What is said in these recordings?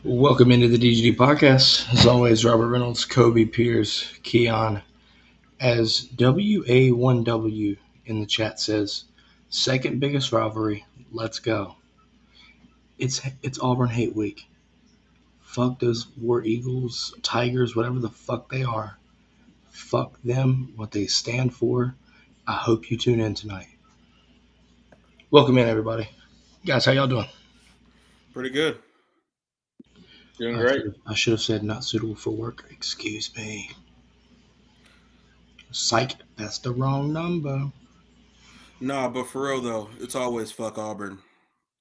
Welcome into the DGD podcast. As always, Robert Reynolds, Kobe, Pierce, Keon. As WA1W in the chat says, second biggest rivalry. Let's go. It's Auburn hate week. Fuck those War Eagles, Tigers, whatever the fuck they are. Fuck them, what they stand for. I hope you tune in tonight. Welcome in, everybody. Guys, how y'all doing? Pretty good. Doing great. I should have said not suitable for work. Excuse me. Psych, that's the wrong number. Nah, but for real though, it's always fuck Auburn.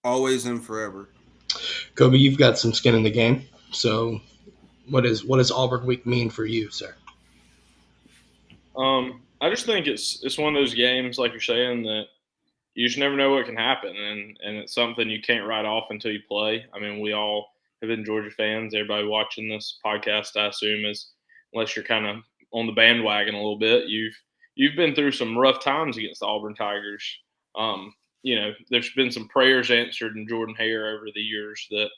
Always and forever. Kobe, you've got some skin in the game. So what does Auburn week mean for you, sir? I just think it's one of those games, like you're saying, that you just never know what can happen, and it's something you can't write off until you play. I mean, we all have been Georgia fans. Everybody watching this podcast, I assume, is, unless you're kind of on the bandwagon a little bit, you've been through some rough times against the Auburn Tigers. There's been some prayers answered in Jordan Hare over the years that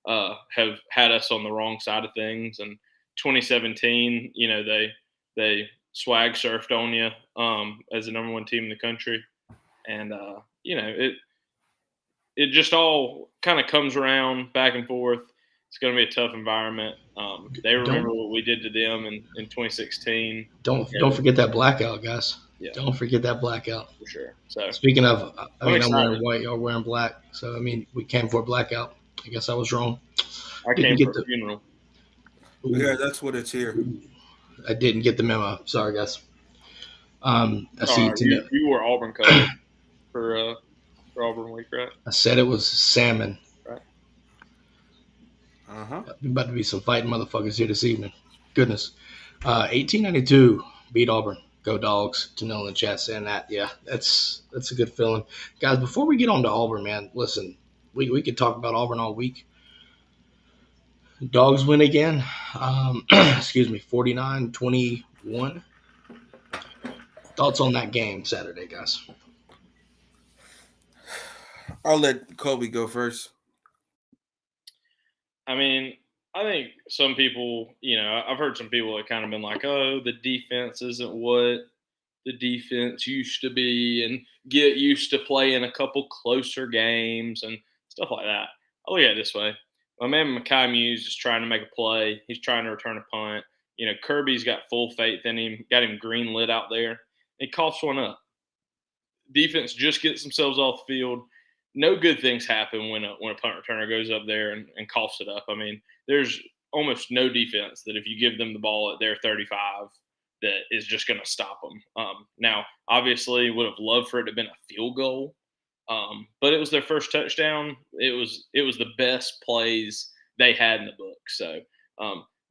have had us on the wrong side of things. And 2017, they swag surfed on you as the number one team in the country, and it just all kind of comes around back and forth. It's going to be a tough environment. They remember what we did to them in 2016. Don't forget that blackout, guys. Yeah. Don't forget that blackout. For sure. So speaking of, I'm wearing white, y'all wearing black. So, we came for a blackout. I guess I was wrong. I came for a funeral. Yeah, that's what it's here. I didn't get the memo. Sorry, guys. I see you wore Auburn colors for Auburn week, right? I said it was salmon. Right. About to be some fighting motherfuckers here this evening. Goodness. 1892 beat Auburn. Go Dogs. Janelle in the chat saying that. Yeah, that's a good feeling. Guys, before we get on to Auburn, man, listen, we could talk about Auburn all week. Dogs win again. 49-21. Thoughts on that game Saturday, guys? I'll let Kobe go first. I mean, I think some people, I've heard some people that kind of been like, oh, the defense isn't what the defense used to be, and get used to playing a couple closer games and stuff like that. I look at it this way. My man Mekhi Muse is trying to make a play. He's trying to return a punt. Kirby's got full faith in him, got him green lit out there. He coughs one up. Defense just gets themselves off the field. No good things happen when a punt returner goes up there and coughs it up. I mean, there's almost no defense that if you give them the ball at their 35 that is just going to stop them. Now, obviously, would have loved for it to have been a field goal, but it was their first touchdown. It was the best plays they had in the book. So,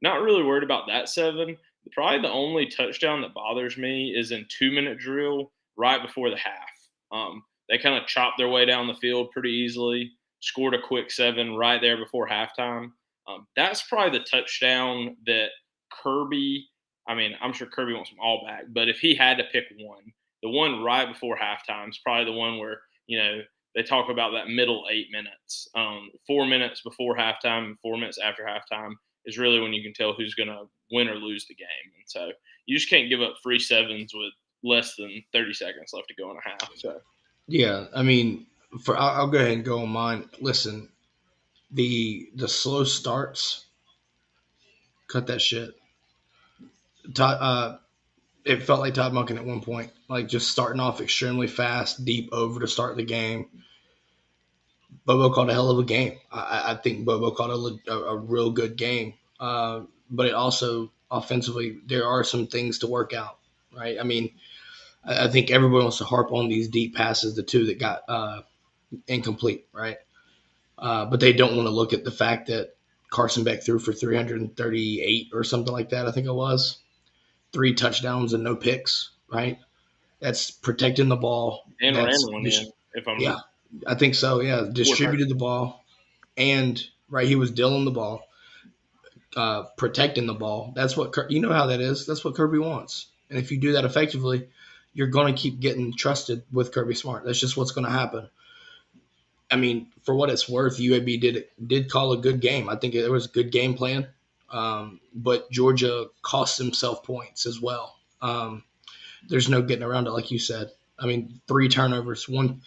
not really worried about that 7. Probably the only touchdown that bothers me is in 2-minute drill right before the half. They kind of chopped their way down the field pretty easily, scored a quick 7 right there before halftime. That's probably the touchdown that Kirby. I mean, I'm sure Kirby wants them all back, but if he had to pick one, the one right before halftime is probably the one where they talk about that middle 8 minutes. 4 minutes before halftime, 4 minutes after halftime is really when you can tell who's going to win or lose the game. And so you just can't give up free 7s with less than 30 seconds left to go in a half. So Yeah, I mean, I'll go ahead and go on mine. Listen, the slow starts, cut that shit. It felt like Todd Monken at one point, like just starting off extremely fast, deep over to start the game. Bobo called a hell of a game. I think Bobo called a real good game. But it also offensively, there are some things to work out, right? I mean, I think everybody wants to harp on these deep passes, the 2 that got incomplete, right? But they don't want to look at the fact that Carson Beck threw for 338 or something like that. I think it was 3 touchdowns and no picks, right? That's protecting the ball. And ran That's one in, if I'm yeah, I think so. Yeah, distributed the ball, and right, he was dealing the ball, protecting the ball. That's what you know how that is. That's what Kirby wants, and if you do that effectively, you're going to keep getting trusted with Kirby Smart. That's just what's going to happen. I mean, for what it's worth, UAB did call a good game. I think there was a good game plan, but Georgia cost himself points as well. There's no getting around it, like you said. I mean, 3 turnovers, one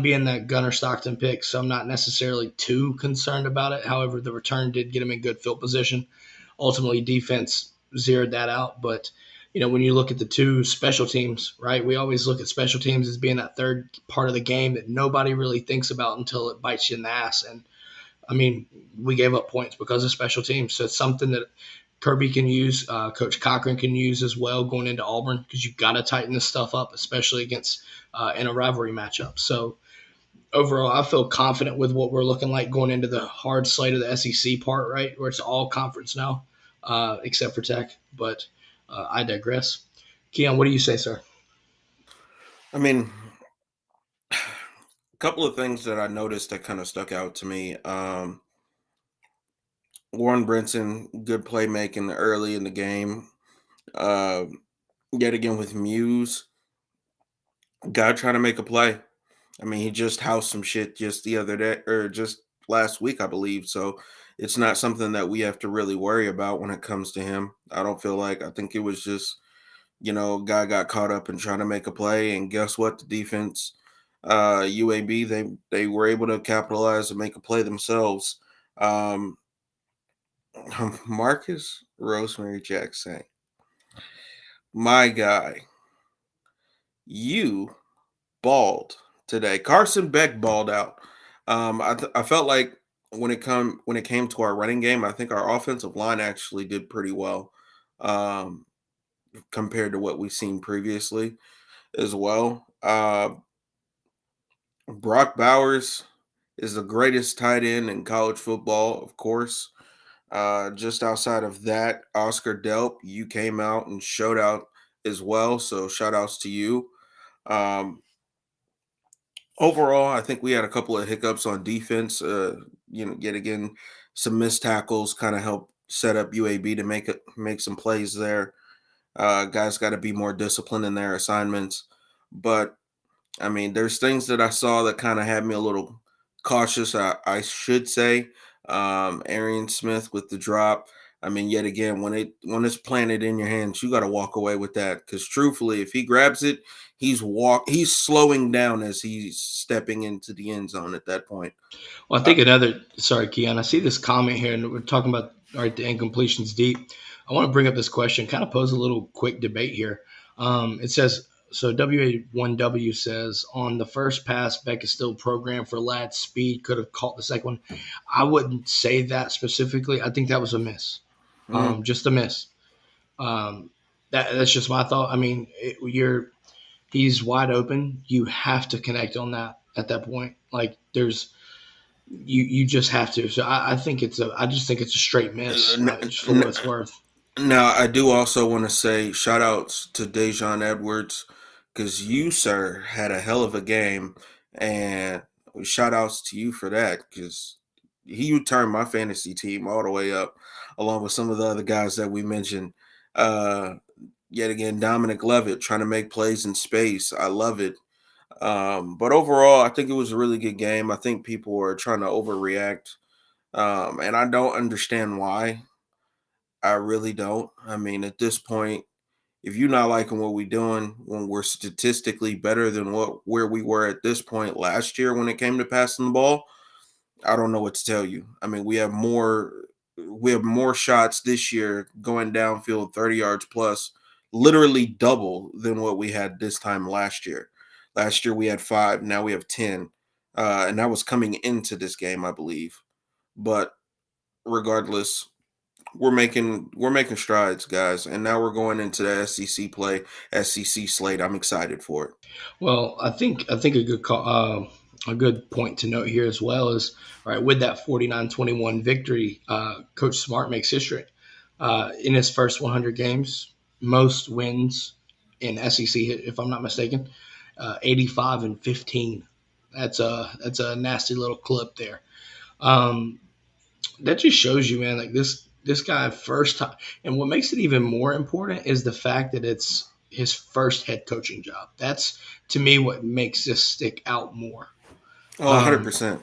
being that Gunnar Stockton pick, so I'm not necessarily too concerned about it. However, the return did get him in good field position. Ultimately, defense zeroed that out. But, when you look at the 2 special teams, right, we always look at special teams as being that third part of the game that nobody really thinks about until it bites you in the ass. And, I mean, we gave up points because of special teams. So it's something that Kirby can use, Coach Cochran can use as well going into Auburn, because you've got to tighten this stuff up, especially against in a rivalry matchup. So overall, I feel confident with what we're looking like going into the hard slate of the SEC part, right, where it's all conference now, except for Tech. But I digress. Keon, what do you say, sir? I mean, a couple of things that I noticed that kind of stuck out to me. Warren Brinson, good playmaking early in the game. Yet again with Muse, guy trying to make a play. I mean, he just housed some shit just the other day, or just last week, I believe. So it's not something that we have to really worry about when it comes to him. I don't feel like. I think it was just, guy got caught up in trying to make a play, and guess what? The defense, UAB, they were able to capitalize and make a play themselves. Marcus Rosemary Jackson, my guy, you balled today. Carson Beck balled out. I felt like when it came to our running game, I think our offensive line actually did pretty well compared to what we've seen previously as well. Brock Bowers is the greatest tight end in college football, of course. Just outside of that, Oscar Delp, you came out and showed out as well. So shout outs to you. Overall, I think we had a couple of hiccups on defense. Yet again, some missed tackles kind of helped set up UAB to make some plays there. Guys got to be more disciplined in their assignments. But I mean, there's things that I saw that kind of had me a little cautious. I should say, Arian Smith with the drop. I mean, yet again, when it's planted in your hands, you got to walk away with that. Because truthfully, if he grabs it, he's slowing down as he's stepping into the end zone at that point. Well, I think sorry, Keon, I see this comment here, and we're talking about, all right, the incompletions deep. I want to bring up this question, kind of pose a little quick debate here. It says, so WA1W says, on the first pass, Beck is still programmed for lad speed, could have caught the second one. I wouldn't say that specifically. I think that was a miss. Just a miss. That's just my thought. I mean, he's wide open. You have to connect on that at that point. Like you just have to. So I just think it's a straight miss, just for what it's worth. Now, I do also want to say shout outs to Dejon Edwards because you, sir, had a hell of a game. And shout outs to you for that because he turned my fantasy team all the way up, along with some of the other guys that we mentioned. Uh, Yet again, Dominic Levitt trying to make plays in space. I love it. But overall, I think it was a really good game. I think people are trying to overreact. And I don't understand why. I really don't. I mean, at this point, if you're not liking what we're doing when we're statistically better than where we were at this point last year when it came to passing the ball, I don't know what to tell you. I mean, we have more shots this year going downfield 30 yards plus, literally double than what we had this time last year. Last year we had 5, now we have 10. And that was coming into this game, I believe. But regardless, we're making strides, guys, and now we're going into the SEC slate. I'm excited for it. Well, I think a good point to note here as well is all right with that 49-21 victory. Coach Smart makes history in his first 100 games, most wins in SEC, if I'm not mistaken, 85-15. That's a nasty little clip there. Um, that just shows you, man, like this guy first time. And what makes it even more important is the fact that it's his first head coaching job. That's to me what makes this stick out more. Oh, Um, 100%.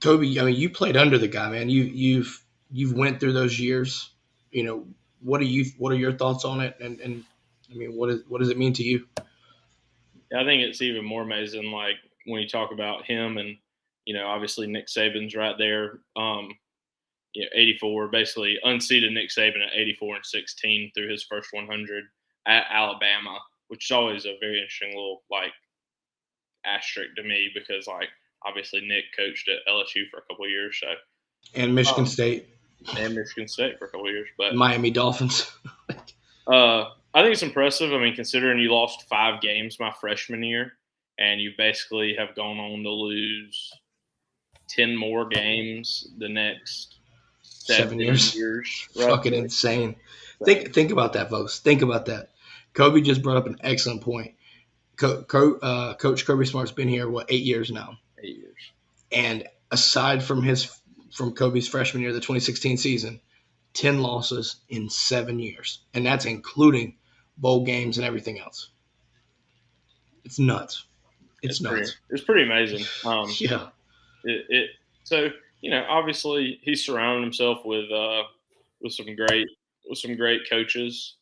Kobe, I mean, you played under the guy, man. You've went through those years. You know, what are your thoughts on it? And I mean, what does it mean to you? I think it's even more amazing, like when you talk about him and obviously Nick Saban's right there. 84, basically unseated Nick Saban at 84-16 through his first 100 at Alabama, which is always a very interesting little like asterisk to me because like obviously Nick coached at LSU for a couple of years, so And Michigan State, and Michigan State for a couple of years, but Miami Dolphins. I think it's impressive. I mean, considering you lost 5 games my freshman year, and you basically have gone on to lose 10 more games the next 7 7 years. years. Fucking Roughly. insane. Think about that, folks. Think about that. Kobe just brought up an excellent point. Coach Kirby Smart's been here 8 years now, 8 years. and aside from Kobe's freshman year, the 2016 season, 10 losses in 7 years, and that's including bowl games and everything else. It's nuts. It's nuts. It's pretty amazing. Yeah. So obviously he's surrounded himself with some great coaches.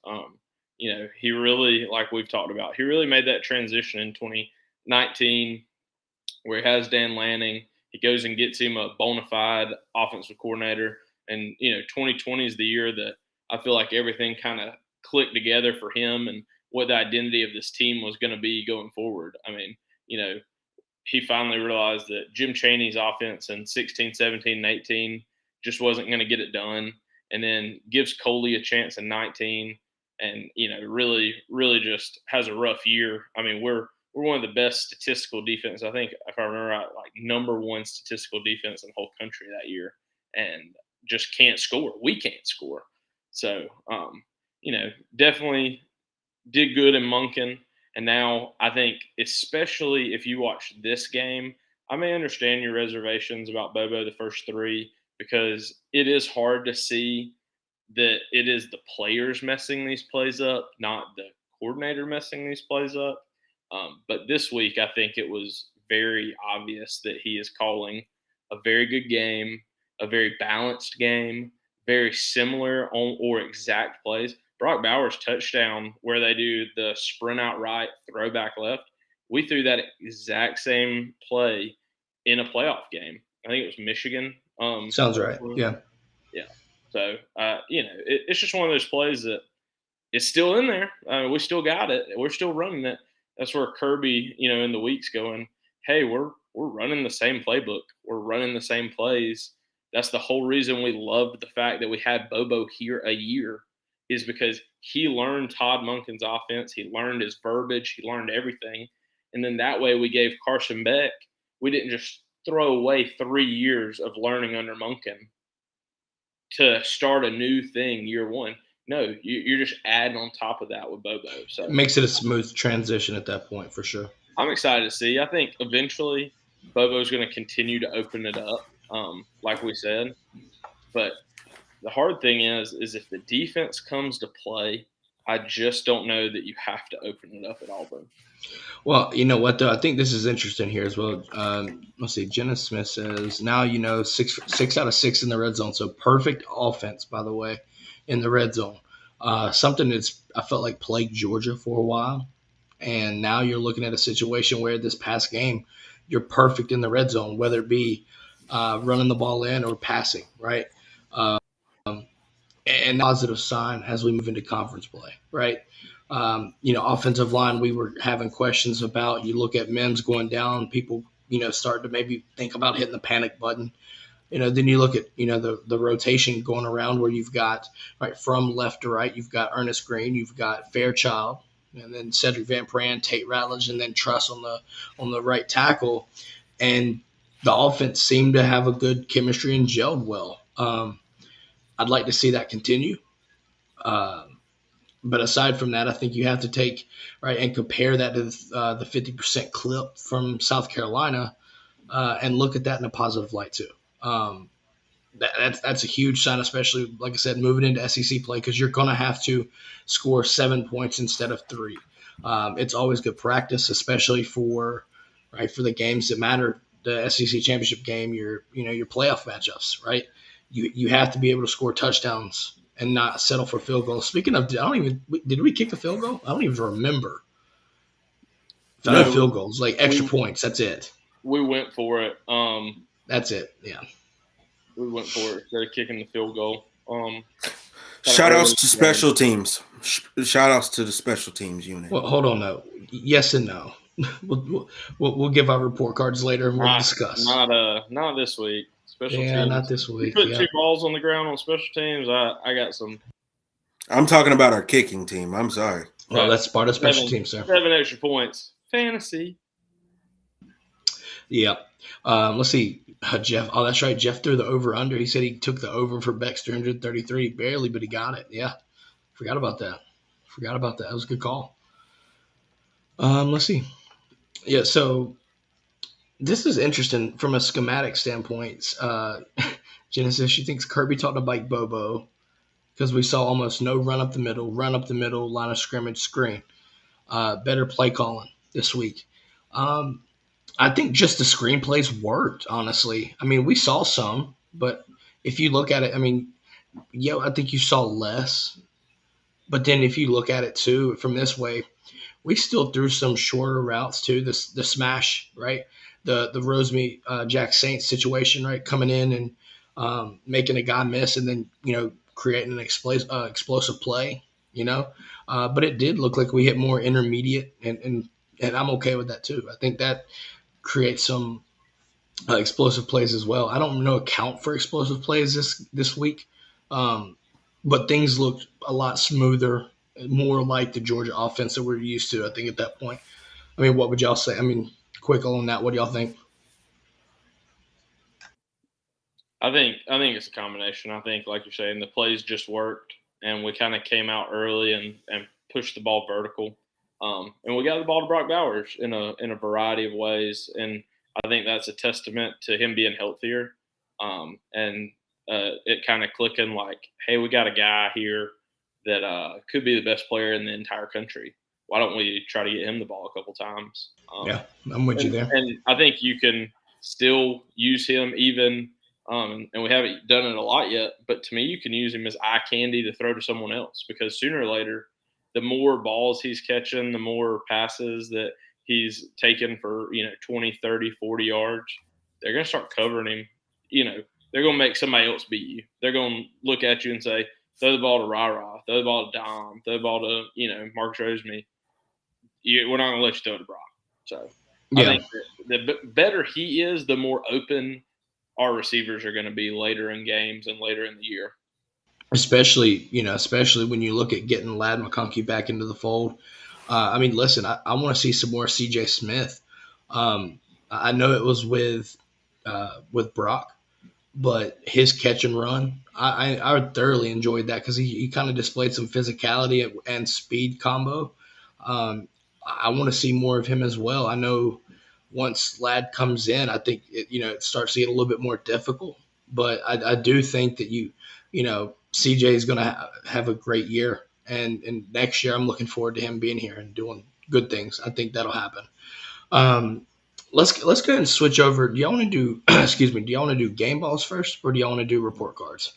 He really, like we've talked about, he really made that transition in 2019 where he has Dan Lanning. He goes and gets him a bona fide offensive coordinator, and 2020 is the year that I feel like everything kind of clicked together for him and what the identity of this team was going to be going forward. I mean, he finally realized that Jim Chaney's offense in 16, 17, and 18 just wasn't going to get it done, and then gives Coley a chance in 19, and really, really just has a rough year. I mean, we're one of the best statistical defense. I think if I remember right, like number 1 statistical defense in the whole country that year, and just can't score. We can't score. So, definitely did good in Monken. And now I think, especially if you watch this game, I may understand your reservations about Bobo the first 3 because it is hard to see that it is the players messing these plays up, not the coordinator messing these plays up. But this week, I think it was very obvious that he is calling a very good game, a very balanced game, very similar on or exact plays. Brock Bowers' touchdown, where they do the sprint out right, throw back left, we threw that exact same play in a playoff game. I think it was Michigan. Sounds right. Yeah. Yeah. So, it's just one of those plays that it's still in there. We still got it. We're still running it. That's where Kirby, in the week's going, hey, we're running the same playbook. We're running the same plays. That's the whole reason we loved the fact that we had Bobo here a year is because he learned Todd Monken's offense. He learned his verbiage. He learned everything. And then that way we gave Carson Beck, we didn't just throw away 3 years of learning under Monken to start a new thing year one. No, you're just adding on top of that with Bobo. So It makes it a smooth transition at that point for sure. I'm excited to see. I think eventually Bobo's going to continue to open it up, like we said. But the hard thing is if the defense comes to play, I just don't know that you have to open it up at Auburn. Well, you know what though? I think this is interesting here as well. Let's see. Jenna Smith says now 6 out of 6 in the red zone, so perfect offense. By the way, in the red zone, something that's I felt like plagued Georgia for a while, and now you're looking at a situation where this past game, you're perfect in the red zone, whether it be running the ball in or passing, right? And positive sign as we move into conference play, right? Offensive line, we were having questions about. You look at Mims going down, people, start to maybe think about hitting the panic button. Then you look at, the rotation going around where you've got, right, from left to right, you've got Ernest Green, you've got Fairchild, and then Cedric Van Pran, Tate Ratledge, and then Truss on the right tackle. And the offense seemed to have a good chemistry and gelled well. I'd like to see that continue. But aside from that, I think you have to take right and compare that to the 50% clip from South Carolina and look at that in a positive light too. That's a huge sign, especially like I said, moving into SEC play because you're going to have to score 7 points instead of 3. It's always good practice, especially for the games that matter. The SEC championship game, your playoff matchups, right? You have to be able to score touchdowns and not settle for field goals. Speaking of, did we kick a field goal? I don't even remember. No field goals, like extra points. That's it. We went for it. That's it. Yeah. We went for it. They're kicking the field goal. Shout outs to special teams. Shout outs to the special teams unit. Well, hold on though. Yes and no. We'll give our report cards later and we'll discuss. Not this week. Special teams. Not this week. You put 2 balls on the ground on special teams. I got some. I'm talking about our kicking team. I'm sorry. Well, that's part of special teams, sir. 7 extra points. Fantasy. Yeah. Let's see. Jeff. Oh, that's right. Jeff threw the over-under. He said he took the over for Beck's 333. Barely, but he got it. Yeah. Forgot about that. That was a good call. Let's see. Yeah, so this is interesting from a schematic standpoint. Genesis, she thinks Kirby taught to bite Bobo because we saw almost no run up the middle, line of scrimmage, screen. Better play calling this week. I think just the screenplays worked, honestly. I mean, we saw some, but if you look at it, I mean, yeah, I think you saw less. But then if you look at it, too, from this way, we still threw some shorter routes, too. The smash, right? The Rosemead Jack Saints situation, right? Coming in and making a guy miss and then, creating an explosive play, But it did look like we hit more intermediate, and I'm okay with that, too. I think that creates some explosive plays as well. I don't know account for explosive plays this week, but things looked a lot smoother, more like the Georgia offense that we're used to, I think, at that point. I mean, what would y'all say? I mean, quick on that. What do y'all think? I think it's a combination. I think, like you're saying, the plays just worked, and we kind of came out early and pushed the ball vertical. And we got the ball to Brock Bowers in a variety of ways, and I think that's a testament to him being healthier, and it kind of clicking like, hey, we got a guy here that could be the best player in the entire country. Why don't we try to get him the ball a couple times? Yeah, I'm with you there. And I think you can still use him even, and we haven't done it a lot yet, but to me, you can use him as eye candy to throw to someone else because sooner or later, the more balls he's catching, the more passes that he's taking for, 20, 30, 40 yards, they're going to start covering him. They're going to make somebody else beat you. They're going to look at you and say, throw the ball to Ra-Ra, throw the ball to Dom, throw the ball to, Marcus Rosemead. We're not going to let you throw to Brock. So I think the better he is, the more open our receivers are going to be later in games and later in the year. especially when you look at getting Lad McConkey back into the fold. I mean, listen, I want to see some more CJ Smith. I know it was with Brock, but his catch and run, I thoroughly enjoyed that because he kind of displayed some physicality and speed combo. I want to see more of him as well. I know once Lad comes in, I think it starts to get a little bit more difficult. But I do think that CJ is going to have a great year, and next year I'm looking forward to him being here and doing good things. I think that'll happen. Um, let's go ahead and switch over. Do y'all want to do excuse me? Do y'all want to do game balls first, or do y'all want to do report cards?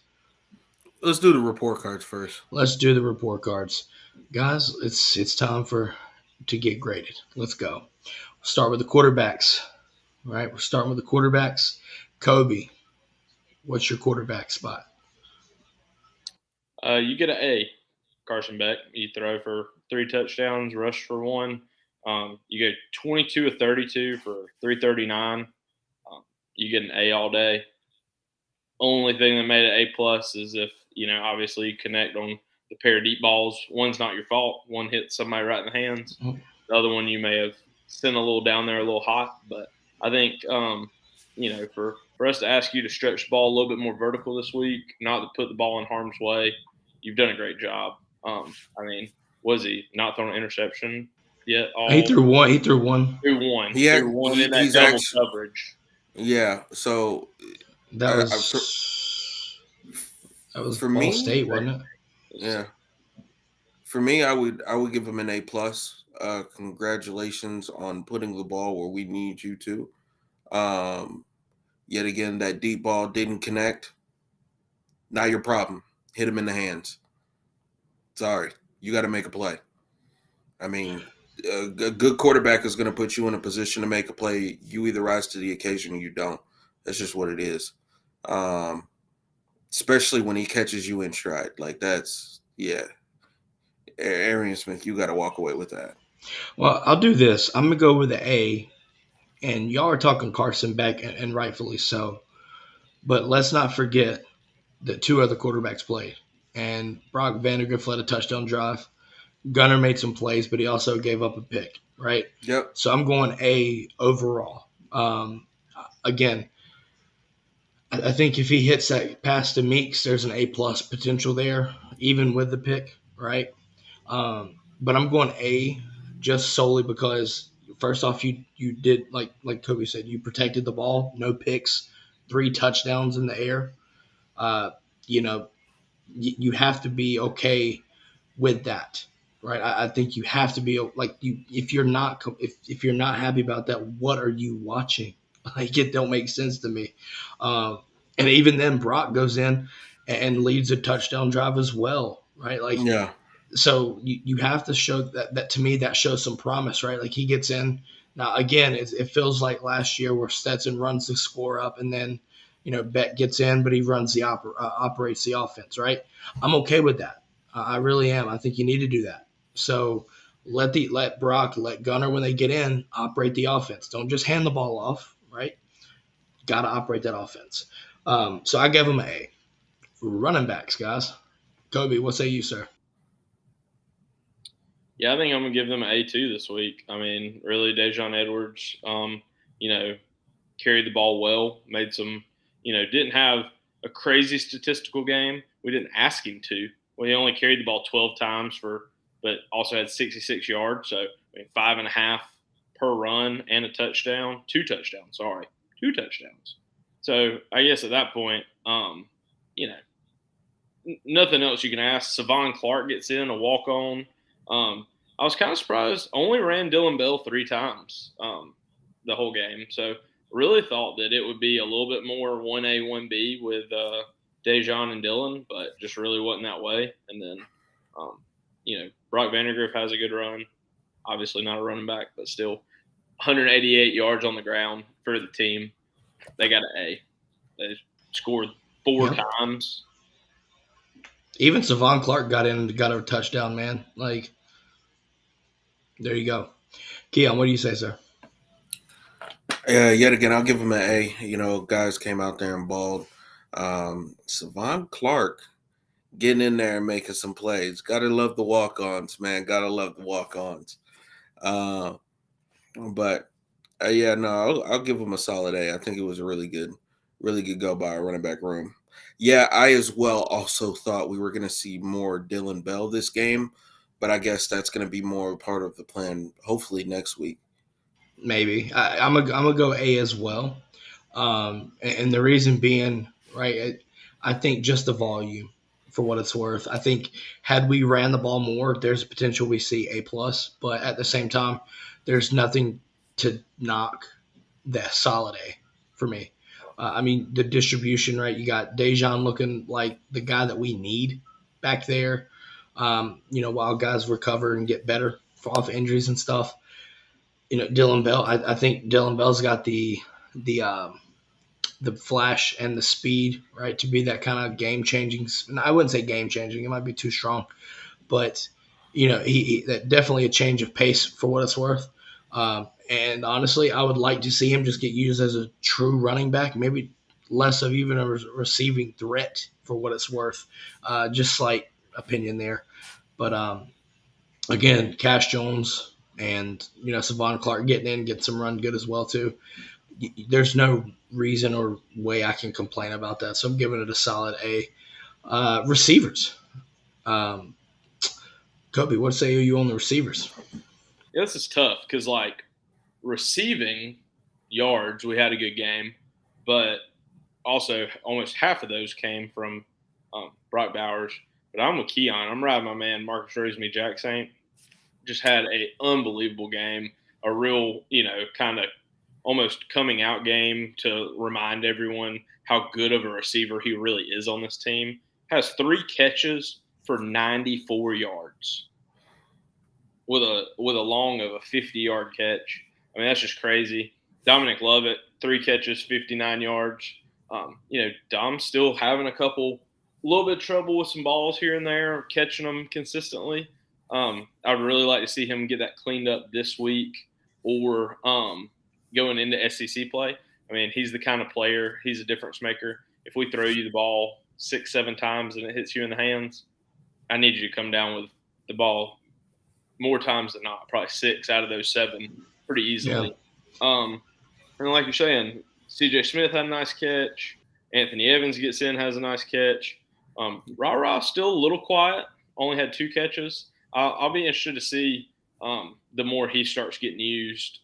Let's do the report cards first. Let's do the report cards, guys. It's time to get graded. Let's go. Start with the quarterbacks. All right, we're starting with the quarterbacks. Kobe, what's your quarterback spot? You get an A, Carson Beck. You throw for 3 touchdowns, rush for 1. You go 22 of 32 for 339. You get an A all day. Only thing that made it A plus is if obviously you connect on the pair of deep balls. One's not your fault. One hits somebody right in the hands. The other one you may have sent a little down there a little hot. But I think for us to ask you to stretch the ball a little bit more vertical this week, not to put the ball in harm's way, you've done a great job. Was he not thrown an interception yet? He threw one. He threw one. Threw one. He threw one in that double coverage. Yeah. So that was for Ball me, State, wasn't it? Yeah. For me, I would give him an A plus. Congratulations on putting the ball where we need you to. Yet again, that deep ball didn't connect. Not your problem. Hit him in the hands. Sorry, you got to make a play. I mean, a good quarterback is going to put you in a position to make a play. You either rise to the occasion or you don't. That's just what it is. Especially when he catches you in stride. Like that's, yeah. Arian Smith, you got to walk away with that. Well, I'll do this. I'm going to go with the A, and y'all are talking Carson Beck, and rightfully so. But let's not forget that 2 other quarterbacks played. And Brock Vandagriff led a touchdown drive. Gunner made some plays, but he also gave up a pick, right? Yep. So I'm going A overall. Again, I think if he hits that pass to Meeks, there's an A plus potential there, even with the pick, right? But I'm going A just solely because first off, you did like Kobe said, you protected the ball, no picks, 3 touchdowns in the air. You have to be okay with that, right? I think you have to be like you. If you're not happy about that, what are you watching? Like it don't make sense to me. And even then, Brock goes in and leads a touchdown drive as well, right? Like yeah. So you have to show that to me that shows some promise, right? Like he gets in now again. It feels like last year where Stetson runs the score up and then Beck gets in, but he runs the operates the offense, right? I'm okay with that. I really am. I think you need to do that. So let Brock, let Gunner when they get in operate the offense. Don't just hand the ball off, right? Got to operate that offense. So I give him an A. Running backs, guys. Kobe, what say you, sir? Yeah, I think I'm gonna give them an A2 this week. I mean, really, Dejon Edwards, carried the ball well, made some, didn't have a crazy statistical game. We didn't ask him to. He only carried the ball 12 times but also had 66 yards. So 5.5 per run and a touchdown, 2 touchdowns. Sorry, 2 touchdowns. So I guess at that point, nothing else you can ask. Savon Clark gets in a walk on. I was kind of surprised. Only ran Dylan Bell 3 times the whole game. So really thought that it would be a little bit more 1A, 1B with Dejon and Dylan, but just really wasn't that way. And then, Brock Vandagriff has a good run. Obviously not a running back, but still 188 yards on the ground for the team. They got an A. They scored 4 times. Even Savon Clark got in and got a touchdown, man. Like, there you go. Keon, what do you say, sir? Yet again, I'll give him an A. Guys came out there and balled. Savon Clark getting in there and making some plays. Gotta love the walk-ons, man. Gotta love the walk-ons. But yeah, no, I'll give him a solid A. I think it was a really good go by our running back room. Yeah, I as well also thought we were going to see more Dylan Bell this game, but I guess that's going to be more part of the plan. Hopefully next week. Maybe I'm gonna go A as well, and the reason being, right? I think just the volume, for what it's worth. I think had we ran the ball more, there's a potential we see A plus, but at the same time, there's nothing to knock that solid A for me. I mean, the distribution, right? You got Dejan looking like the guy that we need back there. While guys recover and get better off injuries and stuff. Dylan Bell. I think Dylan Bell's got the flash and the speed, right, to be that kind of game changing. I wouldn't say game changing; it might be too strong, but he that definitely a change of pace for what it's worth. And honestly, I would like to see him just get used as a true running back, maybe less of even a receiving threat for what it's worth. Just slight opinion there, but again, Cash Jones and Savon Clark getting some run good as well too. There's no reason or way I can complain about that, so I'm giving it a solid A. Receivers, Kobe, what say you on the receivers? Yeah, this is tough because receiving yards, we had a good game, but also almost half of those came from Brock Bowers. But I'm with Keon. I'm riding my man Marcus Rosemary Jackson. Just had an unbelievable game, a real, kind of almost coming out game to remind everyone how good of a receiver he really is on this team. Has 3 catches for 94 yards with a long of a 50-yard catch. I mean, that's just crazy. Dominic Lovett, 3 catches, 59 yards. Dom's still having a little bit of trouble with some balls here and there, catching them consistently. I'd really like to see him get that cleaned up this week or going into SEC play. I mean, he's the kind of player, he's a difference maker. If we throw you the ball 6-7 times and it hits you in the hands, I need you to come down with the ball more times than not, probably 6 out of those 7 pretty easily. Yeah. And like you're saying, C.J. Smith had a nice catch. Anthony Evans gets in, has a nice catch. Ra still a little quiet, only had 2 catches. I'll be interested to see the more he starts getting used,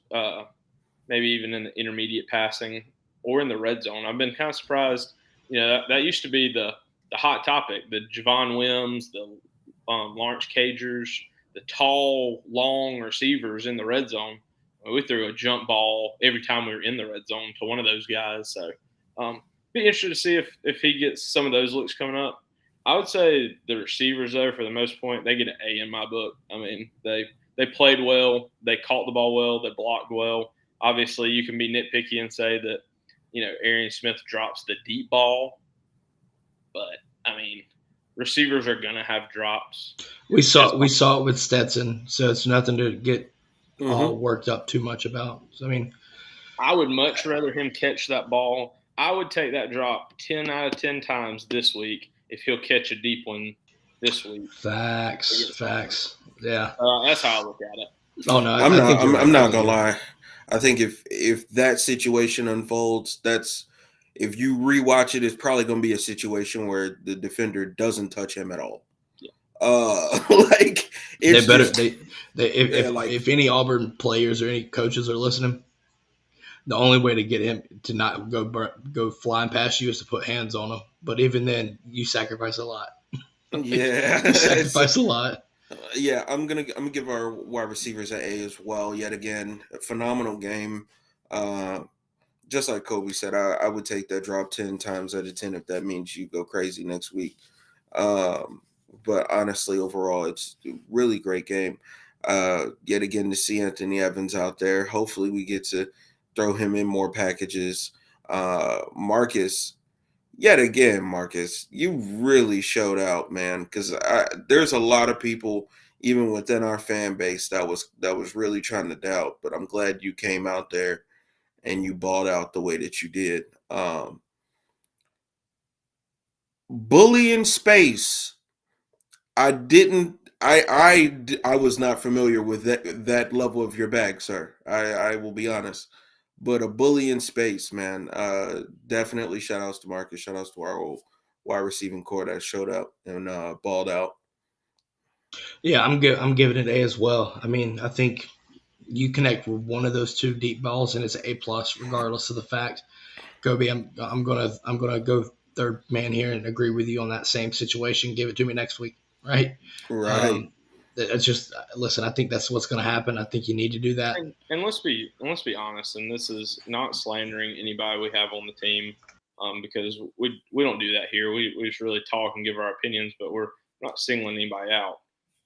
maybe even in the intermediate passing or in the red zone. I've been kind of surprised. That used to be the hot topic, the Javon Wims, the Lawrence Cagers, the tall, long receivers in the red zone. We threw a jump ball every time we were in the red zone to one of those guys. So be interested to see if he gets some of those looks coming up. I would say the receivers, though, for the most part, they get an A in my book. I mean, they played well. They caught the ball well. They blocked well. Obviously, you can be nitpicky and say that, Arian Smith drops the deep ball. But, I mean, receivers are going to have drops. We saw it with Stetson, so it's nothing to get all worked up too much about. So, I mean, I would much rather him catch that ball. I would take that drop 10 out of 10 times this week if he'll catch a deep one this week. Facts. Yeah. That's how I look at it. Oh no, I'm not gonna lie. I think if that situation unfolds, if you rewatch it, it's probably gonna be a situation where the defender doesn't touch him at all. Yeah. If any Auburn players or any coaches are listening, the only way to get him to not go flying past you is to put hands on him. But even then, you sacrifice a lot. Yeah, you sacrifice a lot. Yeah, I'm gonna give our wide receivers an A as well. Yet again, a phenomenal game. Just like Kobe said, I would take that drop 10 times out of 10 if that means you go crazy next week. But honestly, overall, it's a really great game. Yet again, to see Anthony Evans out there, hopefully we get to throw him in more packages. Marcus, yet again, Marcus, you really showed out, man, because there's a lot of people, even within our fan base, that was really trying to doubt. But I'm glad you came out there and you balled out the way that you did. Bully in space, I didn't. I was not familiar with that level of your bag, sir. I will be honest, but a bully in space, man. Definitely shout outs to Marcus. Shout outs to our old wide receiving core that showed up and balled out. Yeah, I'm giving it A as well. I mean, I think you connect with one of those two deep balls, and it's an A plus, regardless of the fact. Kobe, I'm gonna go third man here and agree with you on that same situation. Give it to me next week, right? Right. Um, it's just listen. I think that's what's going to happen. I think you need to do that. And let's be honest, and this is not slandering anybody we have on the team, because we don't do that here. We just really talk and give our opinions, but we're not singling anybody out.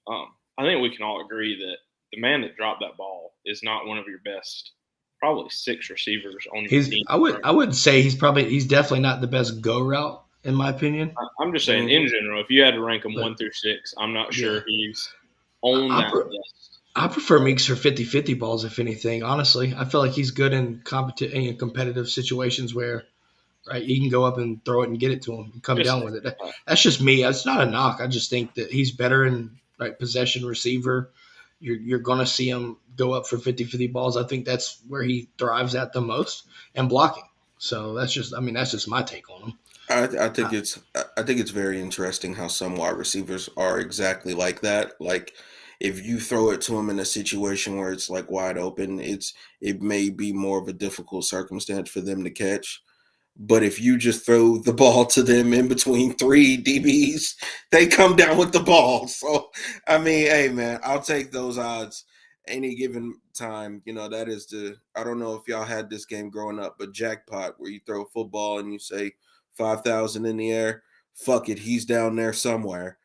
I think we can all agree that the man that dropped that ball is not one of your best, probably 6 receivers on your He's team. I would say he's definitely not the best go route in my opinion. I'm just saying in general, if you had to rank him But 1 through 6, I'm not yeah, sure he's on I, that pre- list. I prefer Meeks for 50-50 balls, if anything. Honestly, I feel like he's good in competitive situations where right he can go up and throw it and get it to him and come Just down with it. That's just me. That's not a knock. I just think that he's better in right possession receiver. You're going to see him go up for 50-50 balls. I think that's where he thrives at the most, and blocking. So that's just my take on him. I think I, it's very interesting how some wide receivers are exactly like that. Like if you throw it to them in a situation where it's like wide open, it may be more of a difficult circumstance for them to catch. But if you just throw the ball to them in between three DBs, they come down with the ball. So I mean, hey man, I'll take those odds any given time. That is I don't know if y'all had this game growing up, but jackpot where you throw a football and you say 5,000 in the air. Fuck it, he's down there somewhere.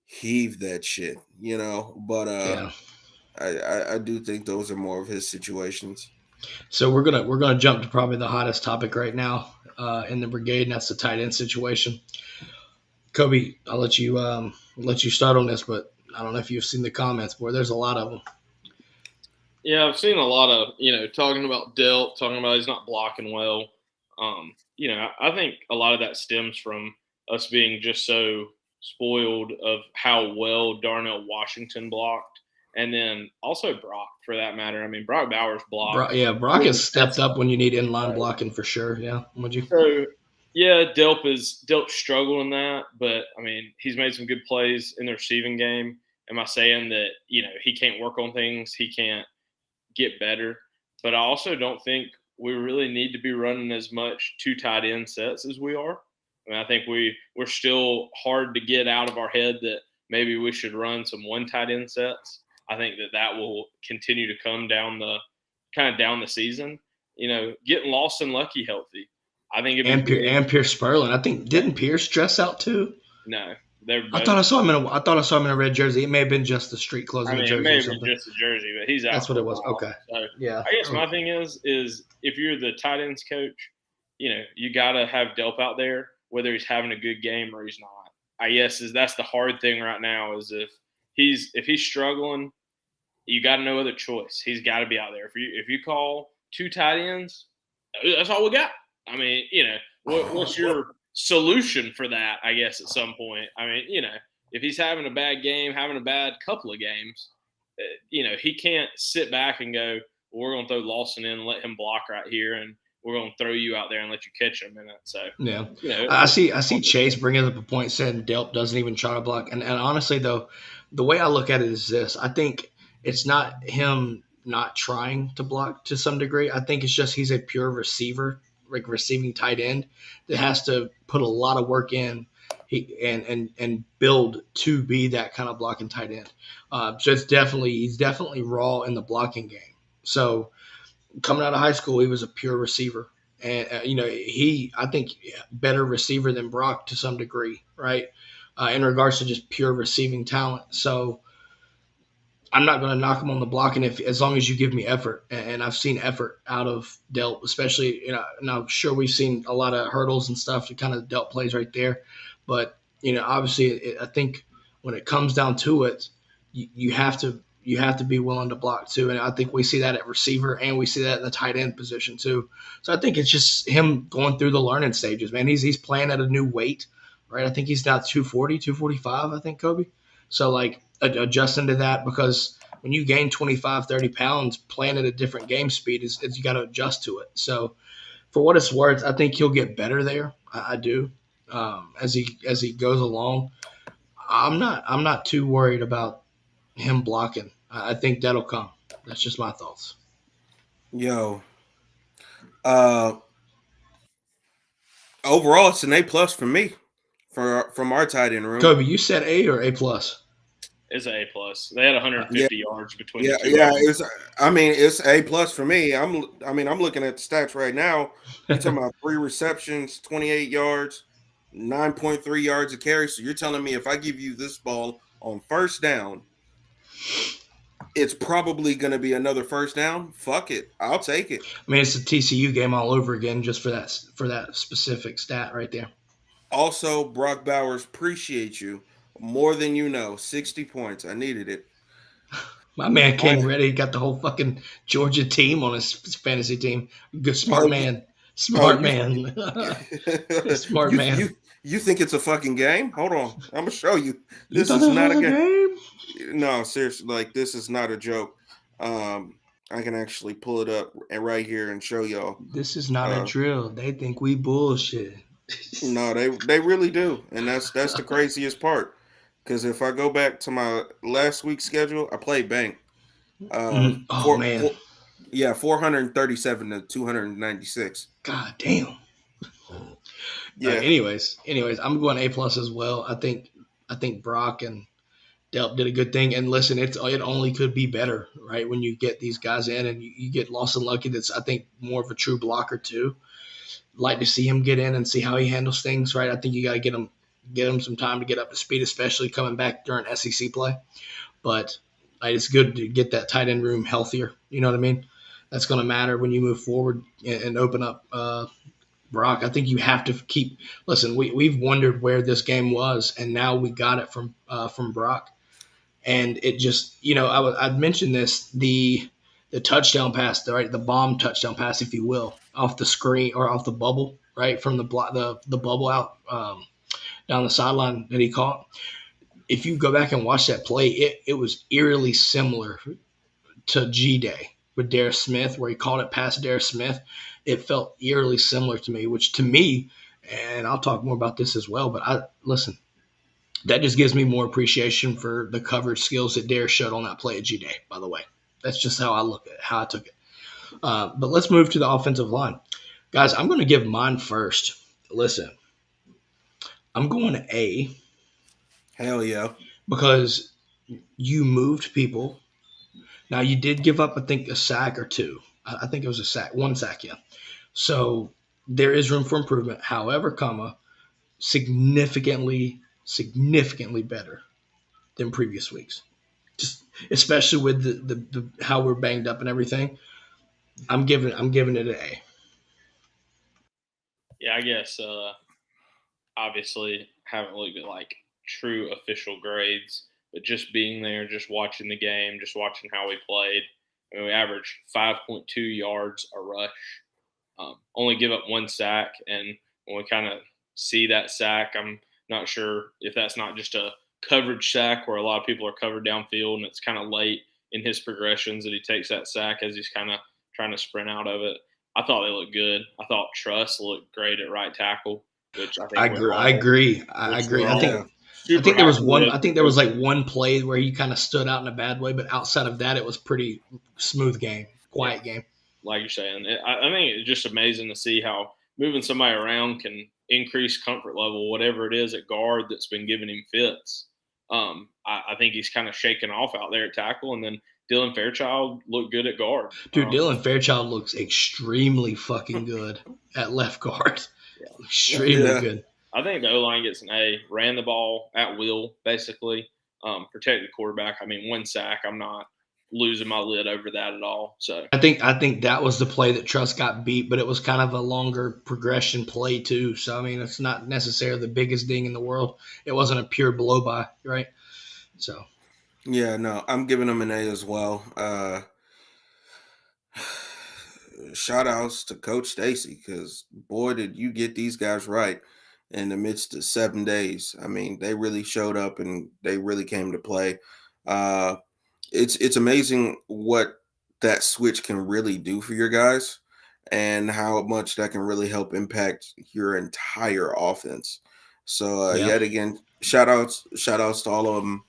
Heave that shit. But yeah. I do think those are more of his situations. So we're gonna jump to probably the hottest topic right now in the brigade, and that's the tight end situation. Kobe, I'll let you start on this, but I don't know if you've seen the comments, boy. There's a lot of them. Yeah, I've seen a lot of talking about Delp, talking about he's not blocking well. I think a lot of that stems from us being just so spoiled of how well Darnell Washington blocked, and then also Brock for that matter. I mean, Brock Bowers blocked. Brock has stepped up when you need inline Right. blocking for sure. Yeah, would you? So yeah, Delp struggled in that, but I mean, he's made some good plays in the receiving game. Am I saying that he can't work on things? He can't get better. But I also don't think we really need to be running as much 2 tight end sets as we are. I mean, I think we're still hard to get out of our head that maybe we should run some 1 tight end sets. I think that will continue to come down the season. Getting Lawson Lucky healthy. I think it'd be big. And Pierce Sperlin. I think didn't Pierce dress out too? No, they're I both. thought I saw him in a red jersey. It may have been just the street clothes I of the mean, it jersey may or have been something. just a jersey, but he's out. That's what it was. Okay. So Yeah. I guess my thing is if you're the tight ends coach, you got to have Delp out there, whether he's having a good game or he's not. I guess that's the hard thing right now is if he's struggling, you got no other choice. He's got to be out there. If you call 2 tight ends, that's all we got. I mean, what's your solution for that? I guess at some point. I mean, if he's having a bad game, having a bad couple of games, he can't sit back and go, well, we're going to throw Lawson in and let him block right here, and we're going to throw you out there and let you catch him in it. So yeah, I see Chase bringing up a point saying Delp doesn't even try to block, and honestly though, the way I look at it is this: I think it's not him not trying to block to some degree. I think it's just he's a pure receiver, like receiving tight end that has to put a lot of work in. And build to be that kind of blocking tight end. So he's definitely raw in the blocking game. So coming out of high school, he was a pure receiver, and I think better receiver than Brock to some degree, right? In regards to just pure receiving talent. So I'm not going to knock him on the blocking as long as you give me effort, and I've seen effort out of Delp, especially and I'm sure we've seen a lot of hurdles and stuff to kind of Delp plays right there, but obviously I think when it comes down to it, you have to be willing to block too, and I think we see that at receiver and we see that in the tight end position too. So I think it's just him going through the learning stages, man. He's playing at a new weight, right? I think he's now 240, 245, I think, Kobe. So like adjusting to that, because when you gain 25, 30 pounds, playing at a different game speed is you got to adjust to it. So for what it's worth, I think he'll get better there. I do, as he goes along. I'm not too worried about him blocking. I think that'll come. That's just my thoughts. Yo, uh, overall, it's an A+ for me from our tight end room. Kobe, you said A or A plus? It's an A+. They had Yeah, 150 yards between yeah, the two yeah. of them. It's A+ for me. I'm looking at the stats right now. You're talking about 3 receptions, 28 yards, 9.3 yards of carry. So you're telling me if I give you this ball on first down, it's probably going to be another first down? Fuck it, I'll take it. I mean, it's a TCU game all over again, just for that specific stat right there. Also, Brock Bowers, appreciate you more than you know. 60 points. I needed it. My man I came ready. He got the whole fucking Georgia team on his fantasy team. Good, smart oh man. oh Smart man. Smart you man. you you think it's a fucking game? Hold on, I'm gonna show you. You This thought is this not was a a game. game? No, seriously, like this is not a joke. I can actually pull it up and right here and show y'all. This is not a Uh, drill. They think we bullshit. no, they really do, and that's the craziest part. Because if I go back to my last week's schedule, I played bank. Oh Four, man. four, yeah, 437 to 296. God damn. Yeah, Anyways, I'm going A plus as well. I think Brock and Delp did a good thing. And listen, it only could be better, right? When you get these guys in and you get Lawson Lucky, that's I think more of a true blocker too. Like to see him get in and see how he handles things, right? I think you got to get him some time to get up to speed, especially coming back during SEC play. But it's good to get that tight end room healthier. You know what I mean? That's going to matter when you move forward and open up Brock. I think you have to keep. Listen, we've wondered where this game was, and now we got it from Brock. And it just, I'd mentioned this, the touchdown pass, right, the bomb touchdown pass, if you will, off the screen or off the bubble, right, from the block, the bubble out down the sideline that he caught. If you go back and watch that play, it was eerily similar to G Day with Darius Smith, where he called it past Darius Smith. It felt eerily similar to me, which to me, and I'll talk more about this as well. But listen, that just gives me more appreciation for the coverage skills that Darius showed on that play at G Day. By the way, that's just how I look at it, how I took it. But let's move to the offensive line, guys. I'm going to give mine first. Listen, I'm going to A hell yeah. because you moved people. Now you did give up, I think, a sack or two. I think it was a sack, one sack, yeah. So there is room for improvement. However, significantly better than previous weeks. Just especially with the how we're banged up and everything. I'm giving it an A. Yeah, I guess obviously haven't looked at like true official grades, but just being there, just watching the game, just watching how we played. I mean, we averaged 5.2 yards a rush, only give up one sack, and when we kind of see that sack, I'm not sure if that's not just a coverage sack where a lot of people are covered downfield, and it's kind of late in his progressions that he takes that sack as he's kind of trying to sprint out of it. I thought they looked good. I thought Truss looked great at right tackle, which I I think agree. I agree. I which we're agree. I all think Yeah. I super think there was happy one. with. I think there was like one play where he kind of stood out in a bad way, but outside of that, it was pretty smooth game, Yeah, quiet game. like you're saying. I think it's just amazing to see how moving somebody around can increase comfort level, whatever it is at guard that's been giving him fits. I think he's kind of shaken off out there at tackle, and then Dylan Fairchild looked good at guard. Dude, Dylan Fairchild looks extremely fucking good at left guard. Yeah, Extremely Yeah. good. I think the O line gets an A. Ran the ball at will, basically. Protected the quarterback. I mean, one sack. I'm not losing my lid over that at all. So I think that was the play that Truss got beat, but it was kind of a longer progression play too. So I mean, it's not necessarily the biggest ding in the world. It wasn't a pure blow by, right? So Yeah, no, I'm giving them an A as well. Shout outs to Coach Stacy because boy, did you get these guys right. in the midst of 7 days. I mean, they really showed up and they really came to play. Uh, it's amazing what that switch can really do for your guys and how much that can really help impact your entire offense. So Yeah. yet again, shout outs to all of them.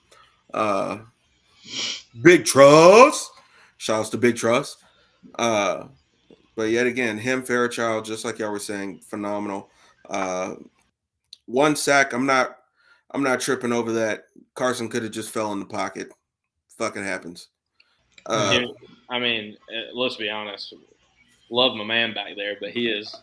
Big Trust. Shout outs to Big Trust. Uh, but yet again, him, Fairchild, just like y'all were saying, phenomenal. One sack. I'm not tripping over that. Carson could have just fell in the pocket. Fucking happens. I mean, let's be honest. Love my man back there, but he is